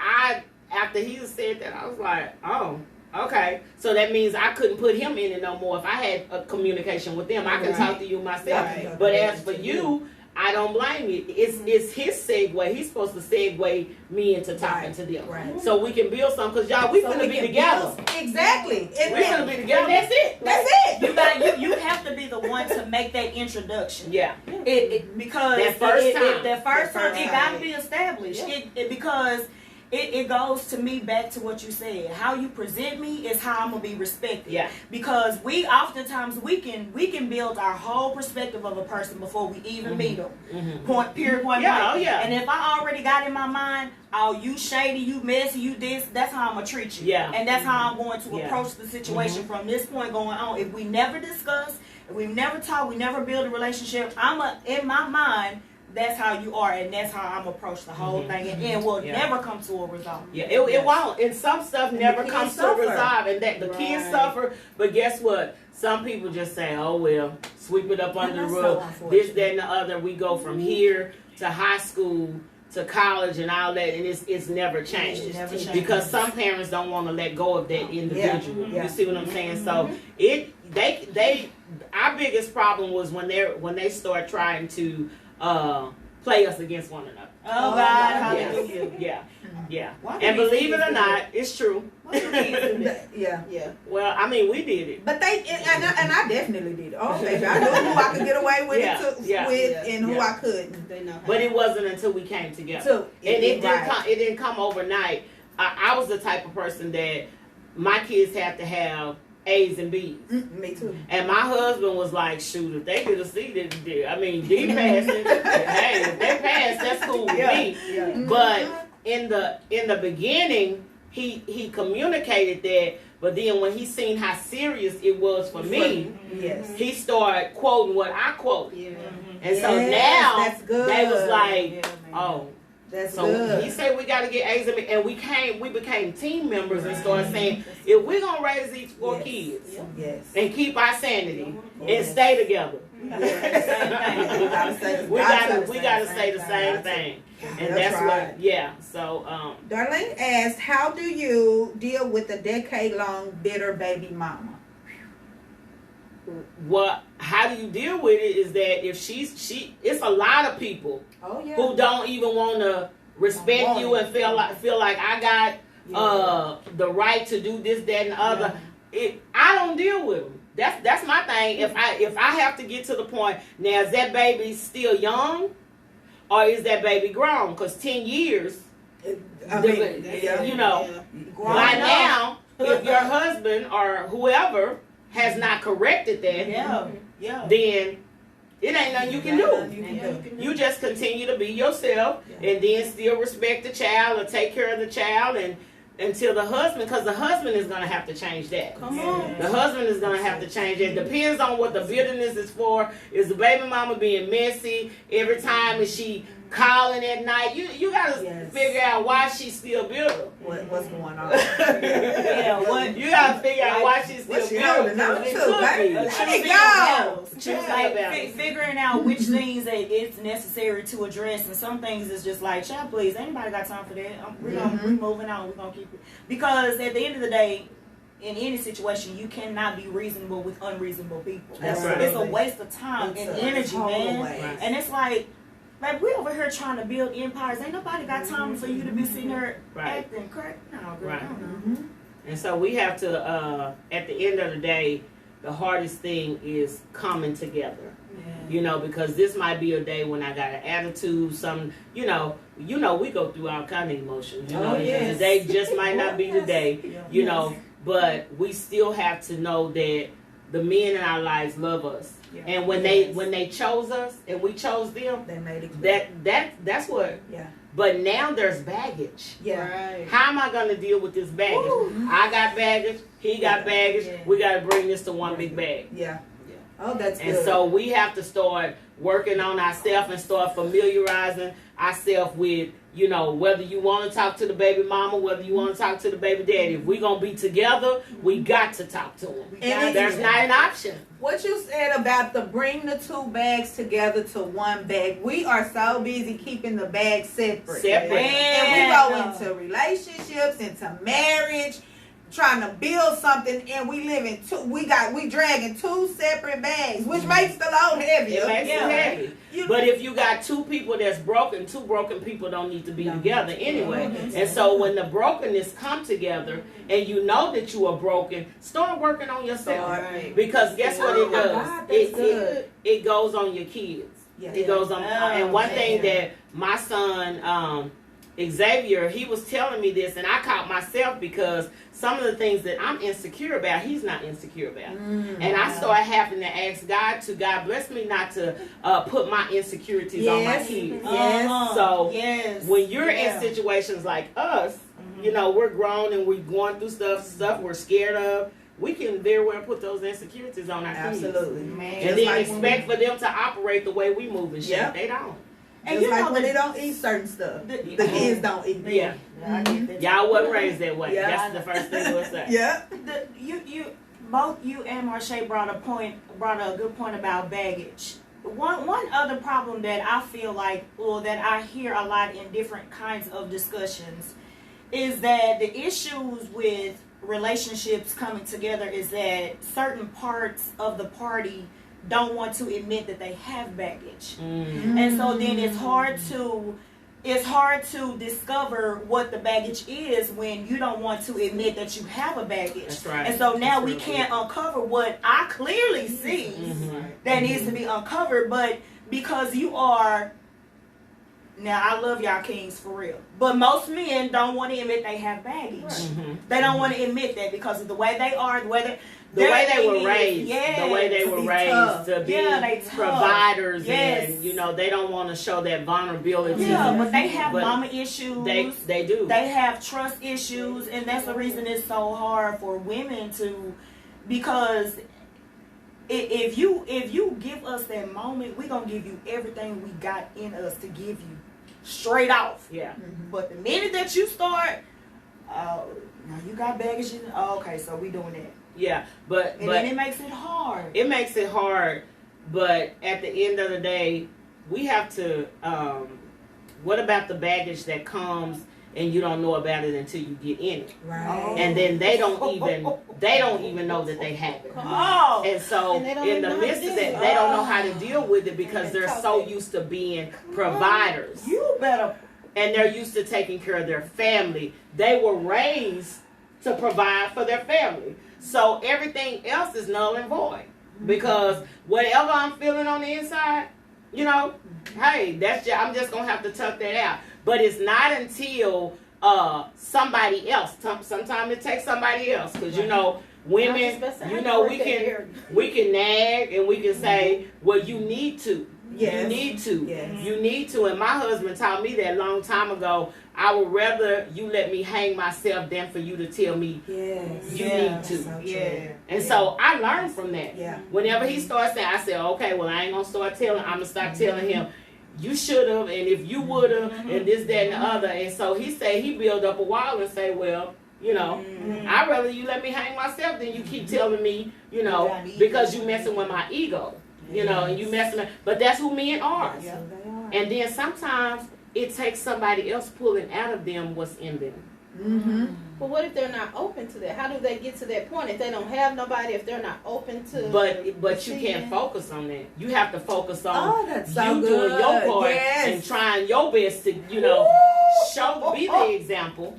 S4: after he said that, I was like, oh, okay. So that means I couldn't put him in it no more. If I had a communication with them, I can talk to you myself. Right. But as for you, I don't blame you. It's his segue. He's supposed to segue me into talking to them. Right. So we can build something. Because, y'all, we're going to be together.
S1: Exactly.
S4: We're going to be together.
S1: That's it. That's it.
S5: You have to be the one to make that introduction.
S4: Yeah.
S5: Because
S4: that first time,
S5: it got to be established. Yeah. Because it goes to me back to what you said. How you present me is how I'm gonna be respected. Yeah. Because we oftentimes we can build our whole perspective of a person before we even meet them. Point blank.
S4: Yeah.
S5: And if I already got in my mind, oh, you shady, you messy, you this, that's how I'm gonna treat you. Yeah. And that's how I'm going to approach the situation from this point going on. If we never discuss, if we never talk, we never build a relationship, in my mind, that's how you are, and that's how I'm approach the whole thing, and we'll never come to a resolve. Yeah, it won't. And some stuff never comes to a resolve, and that the kids suffer. But guess what? Some people just say, "Oh well, sweep it up under the rug." This, that, and the other. We go from here to high school to college and all that, and it's never changed. Because some parents don't want to let go of that individual. You see what I'm saying? So our biggest problem was when they start trying to play us against one another. Oh God, hallelujah.
S4: Yeah. And believe it or not, it's true.
S1: Yeah.
S4: Well, I mean, we did it.
S1: But and I definitely did it. Oh, baby, I knew who I could get away with and who I couldn't.
S4: But it wasn't until we came together. It didn't come overnight. I was the type of person that my kids had to have A's and B's.
S1: Me too.
S4: And my husband was like, shoot, if they could have seen it, D passing, hey, if they pass, that's cool with me. Yeah. But in the beginning, he communicated that, but then when he seen how serious it was for me, he started quoting what I quote. Yeah. And so now they was like, oh.
S1: That's
S4: so
S1: good.
S4: He said we got to get A's and we became team members and started saying, if we're going to raise these 4 kids and keep our sanity and stay together, we got to say the same thing. And that's what, so.
S1: Darlene asked, how do you deal with a decade-long bitter baby mama?
S4: How do you deal with it is that if it's a lot of people who don't even want to respect you and feel like I got the right to do this, that, and the other. I don't deal with them. That's my thing. If I have to get to the point now, is that baby still young, or is that baby grown? Because 10 years, by now, if your husband or whoever has not corrected that, then it ain't nothing you can do. You just continue to be yourself and then still respect the child or take care of the child and until the husband, because the husband is going to have to change that.
S5: Come on.
S4: The husband is going to have to change it. Depends on what the bitterness is for. Is the baby mama being messy every time? Is she calling at night? You got to figure out why she's still bitter.
S1: What's going on?
S4: You got to figure out why she's still bitter.
S5: Figuring out which things that it's necessary to address, and some things is just like, child, please, anybody got time for that? We're moving on. We're gonna keep it, because at the end of the day, in any situation, you cannot be reasonable with unreasonable people.
S1: That's right.
S5: It's a waste of time and energy, man. Right. And it's like we over here trying to build empires. Ain't nobody got time for you to be sitting here acting crazy. No, girl,
S4: And so we have to, at the end of the day, the hardest thing is coming together. You know, because this might be a day when I got an attitude, some, you know, we go through all kind of emotions. You know, today just might not be the day, you know, but we still have to know that the men in our lives love us. Yeah. And when they chose us and we chose them,
S1: they made it clear.
S4: That's what.
S1: Yeah.
S4: But now there's baggage.
S1: Yeah.
S3: Right.
S4: How am I going to deal with this baggage? Woo. I got baggage. He got baggage. Yeah. We got to bring this to one big bag.
S1: Yeah. Oh, that's good.
S4: And so we have to start working on ourselves and start familiarizing ourselves with, you know, whether you want to talk to the baby mama, whether you want to talk to the baby daddy. If we're going to be together, we got to talk to them. And there's not an option.
S1: What you said about the bring the two bags together to one bag, we are so busy keeping the bags separate. And we go into relationships, into marriage, trying to build something, and we dragging two separate bags, which makes the load heavier.
S4: It makes it heavy. But if you got two people that's broken, two broken people don't need to be together anyway. And so when the brokenness come together and you know that you are broken, start working on yourself. Because guess what it does? It goes on your kids. It goes on. And one thing that my son Xavier, he was telling me this, and I caught myself because some of the things that I'm insecure about, he's not insecure about. And I started having to ask God bless me not to put my insecurities on my kids. So when you're in situations like us, you know, we're grown and we're going through stuff we're scared of, we can very well put those insecurities on our kids.
S1: Absolutely.
S4: And then expect for them to operate the way we move and shit. They don't.
S1: And just like when they don't eat certain stuff, the kids don't eat.
S4: Yeah. Y'all wasn't raised that way. That's the first thing we'll say.
S5: Both you and Marche brought a good point about baggage. One other problem that I feel like, or that I hear a lot in different kinds of discussions, is that the issues with relationships coming together is that certain parts of the party don't want to admit that they have baggage. And so then it's hard to discover what the baggage is when you don't want to admit that you have a baggage.
S4: That's right.
S5: And so now we can't uncover what I clearly see that needs to be uncovered, but because you are, now I love y'all kings for real, but most men don't want to admit they have baggage. They don't want to admit that because of the way they are, the way they were raised, to be providers, and you know they don't want to show that vulnerability. But they have mama issues.
S4: They do.
S5: They have trust issues, and that's the reason it's so hard for women to, because if you give us that moment, we're gonna give you everything we got in us to give you straight off. But the minute that you start, now you got baggage. Okay, so we doing that.
S4: But
S5: then it makes it hard.
S4: It makes it hard, but at the end of the day, we have to. What about the baggage that comes and you don't know about it until you get in it? And then they don't even know that they have it. And so in the midst of that, they don't know how to deal with it because they're so used to being providers.
S5: You better.
S4: And they're used to taking care of their family. They were raised to provide for their family. So everything else is null and void. Because whatever I'm feeling on the inside, you know, hey, I'm just going to have to tuck that out. But it's not until somebody else. Sometimes it takes somebody else. Because, you know, women, you know, we can nag and we can say, well, you need to. You need to. You need to. And my husband taught me that a long time ago. I would rather you let me hang myself than for you to tell me you need to.
S1: So
S4: and so I learned from that. Whenever he starts saying, I said, okay, well, I ain't going to start telling. I'm going to start telling him, you should have, and if you would have, and this, that, and the other. And so he said he build up a wall and say, well, you know, I'd rather you let me hang myself than you keep telling me, you know, because you messing with my ego. You know, and you messing up. But that's who men are. And then sometimes it takes somebody else pulling out of them what's in them.
S3: But what if they're not open to that? How do they get to that point if they don't have nobody? If they're not open to,
S4: but you can't focus on that. You have to focus on
S1: doing
S4: your part and trying your best to, you know, be the example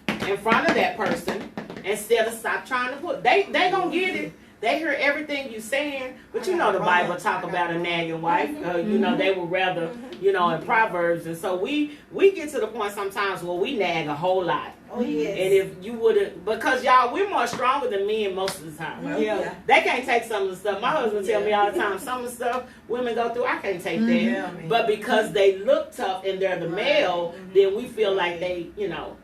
S4: in front of that person instead of stop trying to put. They gonna get it. they hear everything you saying, but you know the Bible talk about a nagging wife. You know, they would rather, you know, in Proverbs. And so we get to the point sometimes where we nag a whole lot.
S3: Oh, yes.
S4: And if you wouldn't, because y'all, we're more stronger than men most of the time.
S5: Yeah.
S4: They can't take some of the stuff. My husband tell me all the time, some of the stuff women go through, I can't take that.
S5: Yeah,
S4: but because they look tough and they're the male, then we feel like they, you know.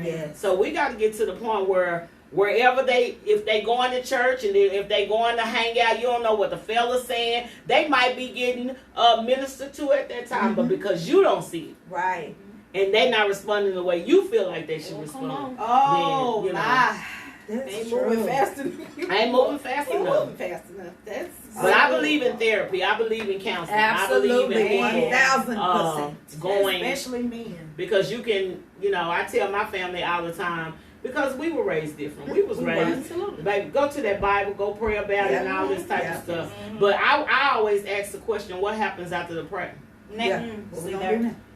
S1: Yes.
S4: So we got to get to the point where wherever if they going to church and if they going to hang out, you don't know what the fella's saying. They might be getting ministered to at that time, but because you don't see it.
S1: Right.
S4: And they not responding the way you feel like they should respond.
S5: Oh,
S4: then, you know,
S5: my.
S3: Ain't moving fast enough.
S4: I ain't moving fast enough.
S3: Moving fast enough. That's.
S4: But I believe in therapy. I believe in counseling.
S1: Absolutely.
S4: I believe in
S1: 1000%.
S4: going,
S5: Especially men.
S4: because you can, you know, I tell my family all the time, because we were raised different. We was raised, baby, go to that Bible, go pray about it and all this type of stuff. But I always ask the question, what happens after the prayer?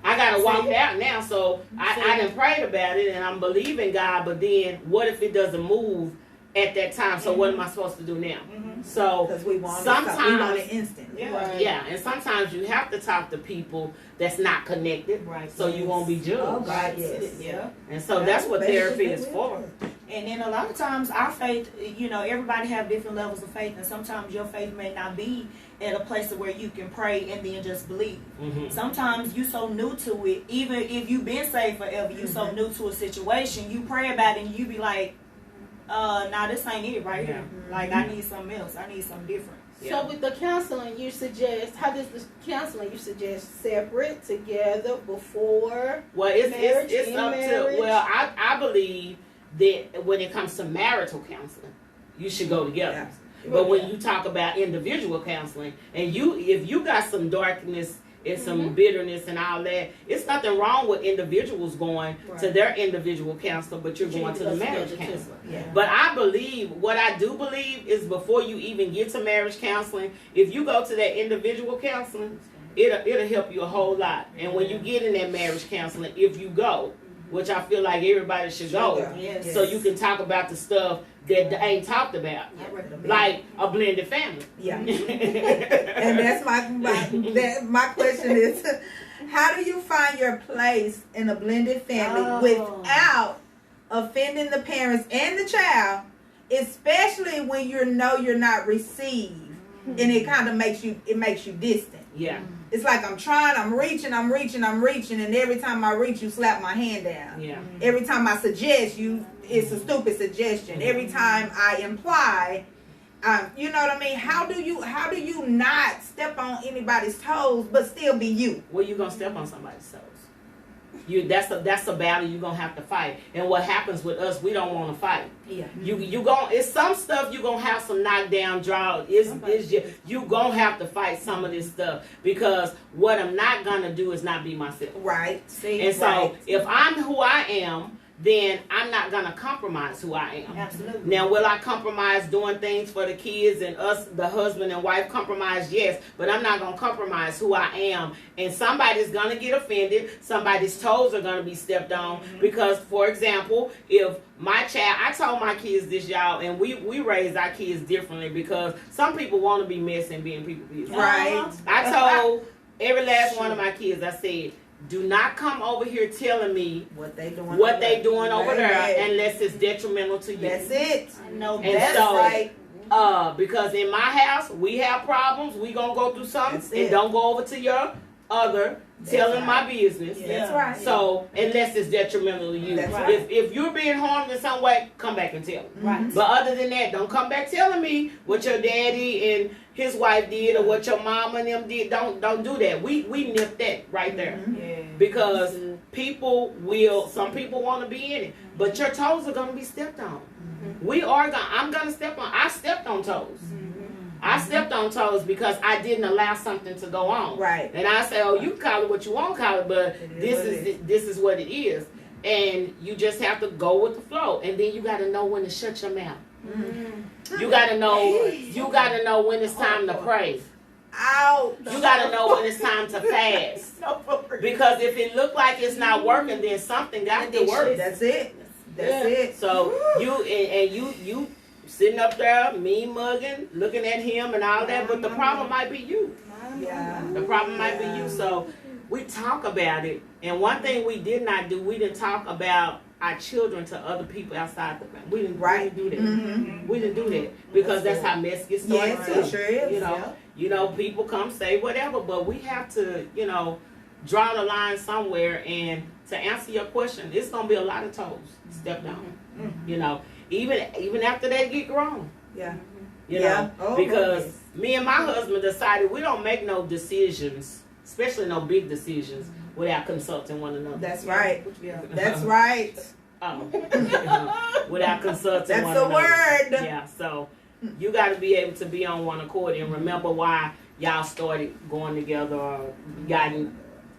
S4: I gotta walk out now, so I done prayed about it and I'm believing God, but then what if it doesn't move at that time? So what am I supposed to do now? So
S1: Because we want
S4: sometimes
S1: it instant.
S4: yeah, and sometimes you have to talk to people that's not connected,
S5: Right.
S4: so you won't be judged.
S1: Oh, God, yes.
S5: Yeah.
S4: And so that's what therapy is for.
S5: And then a lot of times our faith, you know, everybody have different levels of faith, and sometimes your faith may not be at a place where you can pray and then just believe. Sometimes you so new to it, even if you've been saved forever, you so new to a situation, you pray about it and you be like, nah, this ain't it right here. Like, I need something else. I need something different.
S3: So with the counseling, you suggest, how does the counseling, you suggest separate, together, before
S4: Well, it's
S3: marriage,
S4: up
S3: in
S4: to,
S3: marriage?
S4: well, I believe that when it comes to marital counseling, you should go together. But when you talk about individual counseling, and if you got some darkness and some bitterness and all that, it's nothing wrong with individuals going to their individual counselor, but you're going to the marriage counselor. But I believe, what I do believe is before you even get to marriage counseling, if you go to that individual counseling, it'll help you a whole lot. And when you get in that marriage counseling, if you go, which I feel like everybody should go, so you can talk about the stuff that ain't talked about, like a blended family.
S1: Yeah. And that's my question is, how do you find your place in a blended family without offending the parents and the child, especially when you know you're not received, and it kind of makes you distant.
S4: Yeah.
S1: It's like I'm trying, I'm reaching, and every time I reach, you slap my hand down.
S4: Yeah.
S1: Every time I suggest it's a stupid suggestion. Every time I imply, you know what I mean? How do you not step on anybody's toes but still be you?
S4: Well, you're gonna step on somebody's toes. That's a battle you're gonna have to fight. And what happens with us, we don't want to fight.
S1: Yeah.
S4: It's some stuff you're gonna have some knockdown draw. You gonna have to fight some of this stuff, because what I'm not gonna do is not be myself.
S1: Right.
S4: So if I'm who I am, then I'm not going to compromise who I am.
S5: Absolutely.
S4: Now, will I compromise doing things for the kids and us, the husband and wife, compromise? Yes, but I'm not going to compromise who I am. And somebody's going to get offended. Somebody's toes are going to be stepped on. Because, for example, if my child, I told my kids this, y'all, and we raised our kids differently, because some people want to be messy and being people business.
S1: Right.
S4: I told every last one of my kids, I said, do not come over here telling me
S1: what they doing
S4: over there unless it's detrimental to you.
S1: That's it.
S5: No,
S4: and
S5: that's
S4: so,
S5: right.
S4: Because in my house we have problems, we gonna go through something, and don't go over to your other telling my business.
S1: That's right.
S4: So unless it's detrimental to you, if you're being harmed in some way, come back and tell me.
S5: Right.
S4: But other than that, don't come back telling me what your daddy and his wife did or what your mama and them did. Don't do that. We nip that right there. Because some people want to be in it, but your toes are gonna be stepped on. I'm gonna step on. I stepped on toes. I stepped on toes because I didn't allow something to go on.
S1: Right.
S4: And I say, oh, you call it what you want to call it, but this is what it is. And you just have to go with the flow. And then you got to know when to shut your mouth. You got to know when it's time to pray.
S1: Ouch.
S4: You got to know when it's time to fast. Because if it look like it's not working, then something got to work.
S1: That's it. That's it.
S4: So you sitting up there, mean mugging, looking at him and all that, but the problem might be you.
S1: Yeah.
S4: The problem might be you. So we talk about it. And one thing we did not do, we didn't talk about our children to other people outside the family. We didn't do that.
S1: Mm-hmm.
S4: We didn't do that because that's how mess gets started.
S1: Yes, it sure is.
S4: You know, people come say whatever, but we have to, draw the line somewhere. And to answer your question, it's gonna be a lot of toes stepped on. Even after they get grown.
S1: Yeah.
S4: You know,
S1: Oh,
S4: because
S1: yes.
S4: me and my husband decided we don't make no decisions, especially no big decisions, without consulting one another.
S1: That's right. That's right.
S4: Without consulting one
S1: That's the
S4: another.
S1: word.
S4: Yeah, so you got to be able to be on one accord and remember why y'all started going together or gotten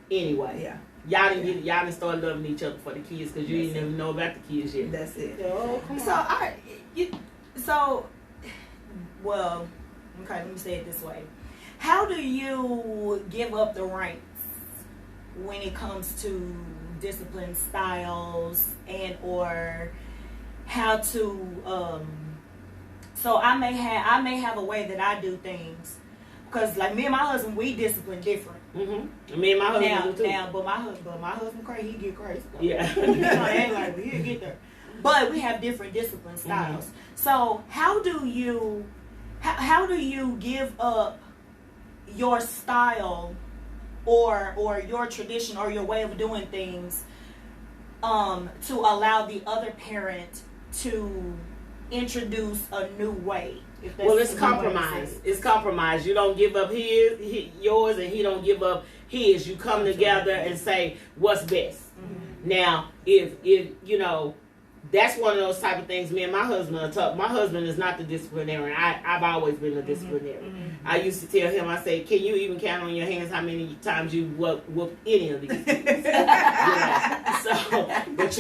S4: anyway.
S1: Yeah.
S4: Y'all didn't start loving each other for the kids because you didn't even know about the kids yet.
S1: That's it.
S3: Oh, come on.
S5: Well, okay, let me say it this way. How do you give up the rights when it comes to discipline styles and or how to so I may have a way that I do things because like me and my husband, we discipline different.
S4: Mm-hmm. Me and my husband do too.
S5: But my husband crazy, he get crazy.
S4: Yeah.
S5: Ain't like he'll get there. But we have different discipline styles.
S4: Mm-hmm.
S5: So how do you give up your style or your tradition or your way of doing things to allow the other parent to introduce a new way?
S4: Well, it's compromise. It's compromise. You don't give up yours, and he don't give up his. You come together and say what's best. Mm-hmm. Now, if that's one of those type of things. Me and my husband are tough. My husband is not the disciplinarian. I've always been a disciplinarian. Mm-hmm. I used to tell him, I say, can you even count on your hands how many times you whoop any of these? So, but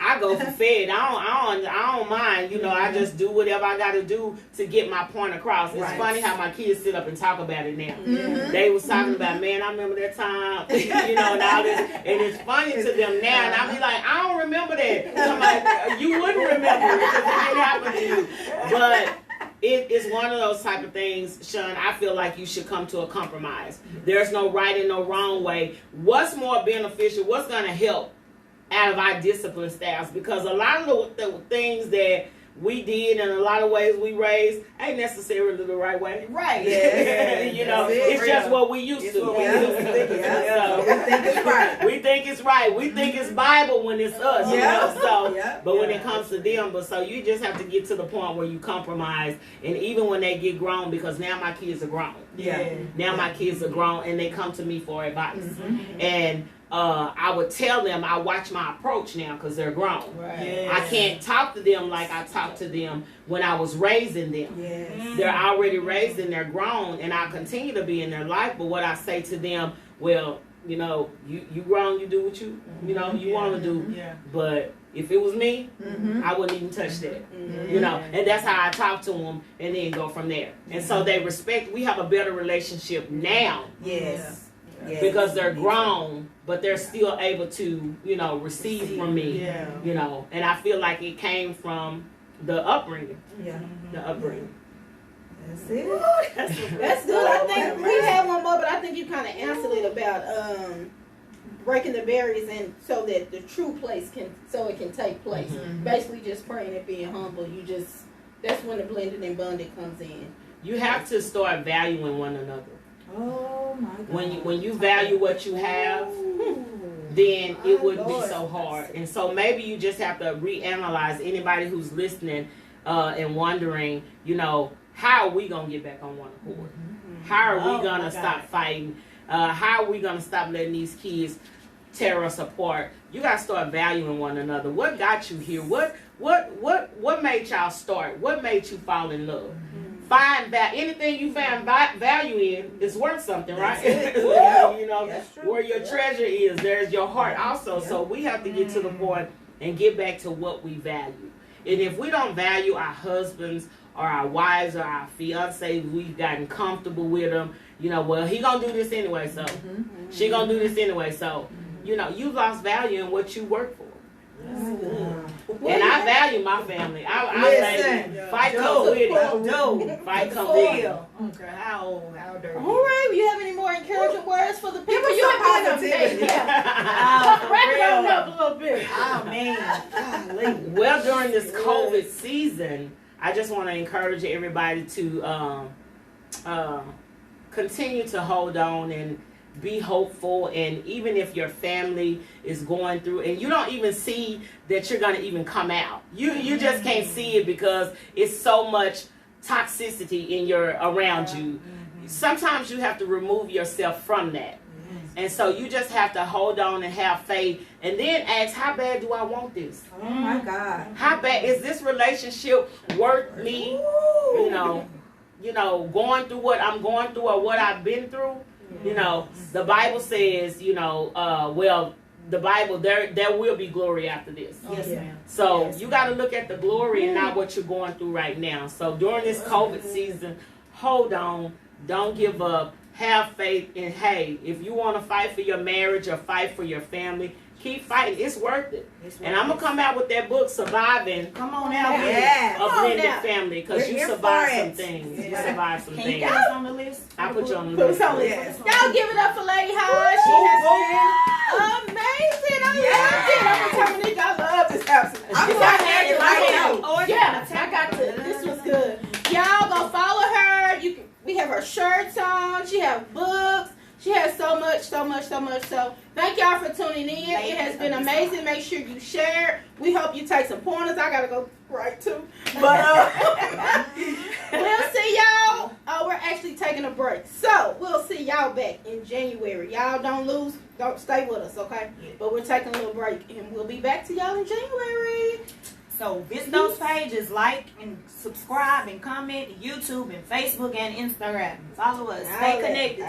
S4: I go for fed. I don't mind. I just do whatever I got to do to get my point across. It's funny how my kids sit up and talk about it now. Mm-hmm. They was talking about, man, I remember that time, and all this, and it's funny to them now. And I be like, I don't remember that. I'm like, you wouldn't remember it because it didn't happen to you. But it is one of those type of things, Sean. I feel like you should come to a compromise. There's no right and no wrong way. What's more beneficial? What's going to help out of our discipline styles? Because a lot of the things that we did and a lot of ways we raised ain't necessarily the right way.
S5: Right.
S1: Yeah.
S4: It's just what we used to.
S1: We think it's right.
S4: We think it's right. We think it's Bible when it's us. But when it comes to them, so you just have to get to the point where you compromise. And even when they get grown, because now my kids are grown. Now my kids are grown and they come to me for advice. Mm-hmm. And I would tell them I watch my approach now because they're grown.
S1: Right.
S5: Yes.
S4: I can't talk to them like I talked to them when I was raising them.
S1: Yes.
S4: They're already raised and they're grown, and I continue to be in their life. But what I say to them, well, you grown, you do what you want to do.
S5: Yeah.
S4: But if it was me, I wouldn't even touch that. And that's how I talk to them, and then go from there. And so they respect. We have a better relationship now.
S1: Yes. Yes.
S4: Because they're grown, but they're still able to, receive from me. And I feel like it came from the upbringing.
S1: Yeah.
S4: The upbringing.
S1: That's it.
S3: That's good. I think we had one more, but I think you kind of answered it about breaking the barriers and so that the true place can take place. Mm-hmm. Basically, just praying and being humble. That's when the blended and bonded comes in.
S4: You have to start valuing one another.
S1: Oh my God.
S4: When you value what you have, then it wouldn't be so hard. And so maybe you just have to reanalyze. Anybody who's listening and wondering, how are we gonna get back on one accord? How are we gonna stop fighting? How are we gonna stop letting these kids tear us apart? You gotta start valuing one another. What got you here? What made y'all start? What made you fall in love? Find that anything you find value in is worth something, right? Where your treasure is, there's your heart also. So we have to get to the point and get back to what we value. And if we don't value our husbands or our wives or our fiancés, we've gotten comfortable with them. Well, he gonna do this anyway, so she gonna do this anyway. So, you lost value in what you work for.
S1: That's good.
S4: And I value my family. I say, fight come with it. Fight come with it.
S5: Okay, how dirty.
S3: All right, you have any more encouraging words for the people?
S1: Give us
S3: You
S1: some
S3: have been
S1: positivity.
S3: wrap it on up a little bit.
S5: Oh man.
S4: Well, during this COVID season, I just want to encourage everybody to continue to hold on and be hopeful. And even if your family is going through and you don't even see that you're going to even come out, you just can't see it because it's so much toxicity in around you. Sometimes you have to remove yourself from that. And so you just have to hold on and have faith and then ask, how bad do I want this?
S1: Oh my God.
S4: How bad is this relationship worth me, going through what I'm going through or what I've been through? The Bible says, the Bible, there will be glory after this.
S5: Yes, ma'am.
S4: So you got to look at the glory and not what you're going through right now. So during this COVID season, hold on, don't give up, have faith, and hey, if you want to fight for your marriage or fight for your family, keep fighting. It's worth it. And I'm going to come out with that book, Surviving.
S5: Come on out.
S1: Yeah.
S4: A blended family, because
S1: We're
S4: you
S1: here
S4: survived
S1: for
S4: some
S1: it.
S4: things.
S1: Yeah.
S4: You survived some
S5: Can you
S4: things.
S5: get us on the list?
S4: I put you on the
S3: Put
S4: list.
S3: us on the
S1: Yes.
S3: list. Y'all give it up for Lady High. She has been amazing. I loved it. I'm telling you, I love this episode.
S1: I'm
S3: It's
S1: so
S3: got
S1: happy
S3: it
S1: right
S3: now.
S1: now.
S3: Yeah, I got this. This was good. Y'all go follow her. We have her shirts on. She have books. She has so much. So thank y'all for tuning in. It has been amazing. Make sure you share. We hope you take some pointers. I gotta go right too. But we'll see y'all. We're actually taking a break. So we'll see y'all back in January. Y'all don't stay with us, okay? But we're taking a little break and we'll be back to y'all in January.
S5: So visit those pages, like and subscribe and comment, YouTube and Facebook and Instagram. Follow us. Stay connected.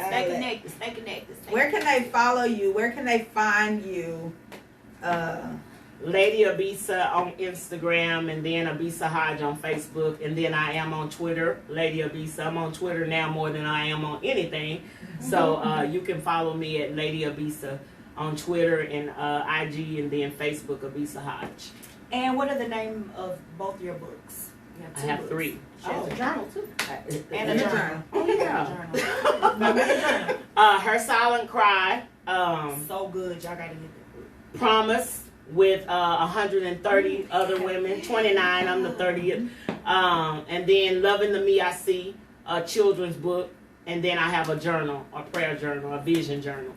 S1: Where can they follow you? Where can they find you?
S4: Lady Abisa on Instagram, and then Abisa Hodge on Facebook, and then I am on Twitter, Lady Abisa. I'm on Twitter now more than I am on anything. So you can follow me at Lady Abisa on Twitter and IG, and then Facebook, Abisa Hodge.
S5: And what are the name of both your books?
S4: I have 3.
S3: She has a journal too.
S5: And a journal.
S4: Oh, yeah. Her Silent Cry.
S5: So good. Y'all gotta get that book.
S4: Promise with 130 other women. 29. I'm the 30th. And then Loving the Me I See, a children's book. And then I have a journal, a prayer journal, a vision journal.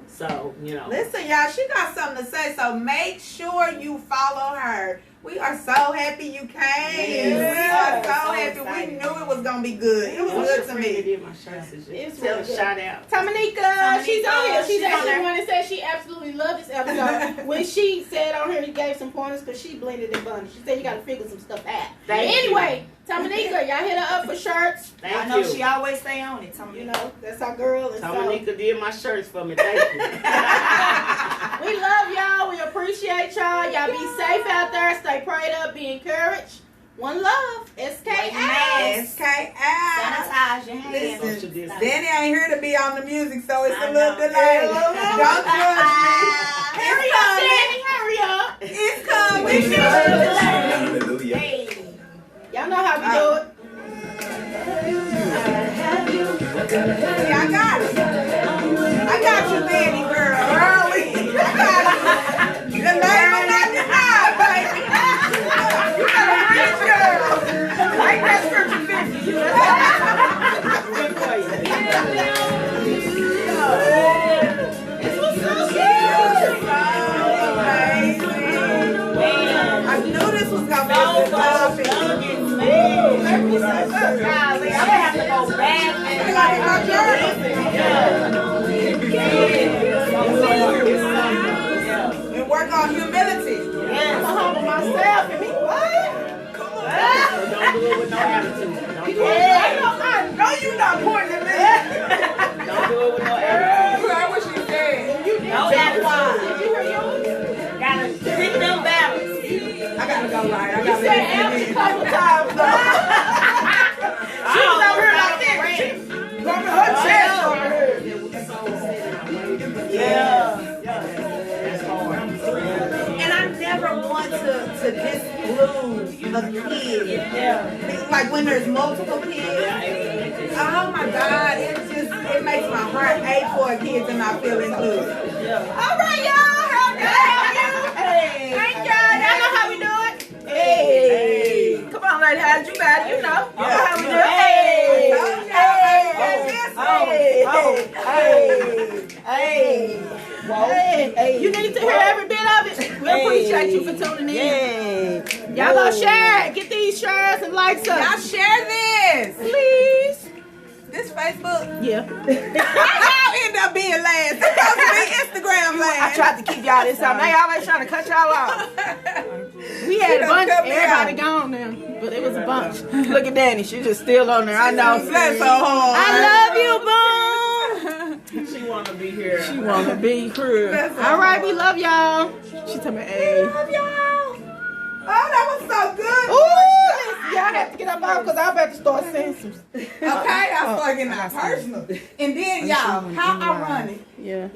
S4: So,
S1: Listen, y'all, she got something to say, so make sure you follow her. We are so happy you came. We are so happy. We knew it was going to be good. It was good to me.
S4: Did my shirts and shit.
S3: It's
S4: Tell
S3: really
S4: a
S3: good.
S4: shout out.
S3: Tamanika, she's on here. She's
S5: She's on
S3: actually
S5: there.
S3: the one that said she absolutely loved this episode. When she said on here, she gave some pointers because she blended and bundled. She said you got to figure some stuff out.
S4: Thank you.
S3: Anyway, Tamanika, y'all hit her up for shirts.
S4: Thank
S5: I know
S4: you.
S5: she always stay on it.
S3: You know, that's our girl. And so,
S4: Tamanika did my shirts for me. Thank you.
S3: we love y'all. We appreciate y'all. Y'all be safe out there. Stay prayed up. Be encouraged. One love. SKS.
S1: SK out.
S5: Sanitize your hands.
S1: Listen,
S4: Listen.
S1: Danny ain't here to be on the music, so it's
S5: I
S1: a little
S5: know.
S1: delayed. Don't judge me.
S3: Hurry up, Danny. Hurry up.
S1: It's coming.
S2: Hallelujah.
S5: Hey.
S3: Y'all know how we do it.
S1: Yeah, I got it. I got you, Danny girl. Early. I got it. The name will not deny, baby. You got a rich girl. Like that scripture 50.
S4: Good for you.
S3: This was so good.
S1: to disprove a kid. Like when there's multiple kids. Oh my God, it makes my heart ache for a kid to not feel included.
S3: All right, y'all. How can I help you? Hey. Thank y'all. Y'all know how we do it? Hey. Come on, lady. How'd you got it? You know. You know how we do it. Hey. You need to hear every bit of it. We appreciate you for tuning in. Y'all gonna share it. Get these shares and likes up.
S1: Y'all share this.
S3: Please.
S1: This Facebook.
S3: Yeah.
S1: Y'all end up being last. It's supposed to be Instagram last.
S3: I tried to keep y'all this time. They always trying to cut y'all off. We had a bunch. Everybody gone now, but it was a bunch. Look at Danny. She's just still on there. I know.
S1: Bless her heart.
S3: I love you, Boom.
S4: She wanna be here.
S3: She wanna be here. All right, we love y'all. She told me, hey.
S1: Love y'all. Oh, that was so good.
S3: Ooh, y'all have to get up out because I'm about to start saying some.
S1: Okay, I start getting personal. And then y'all, how ironic.
S3: Yeah.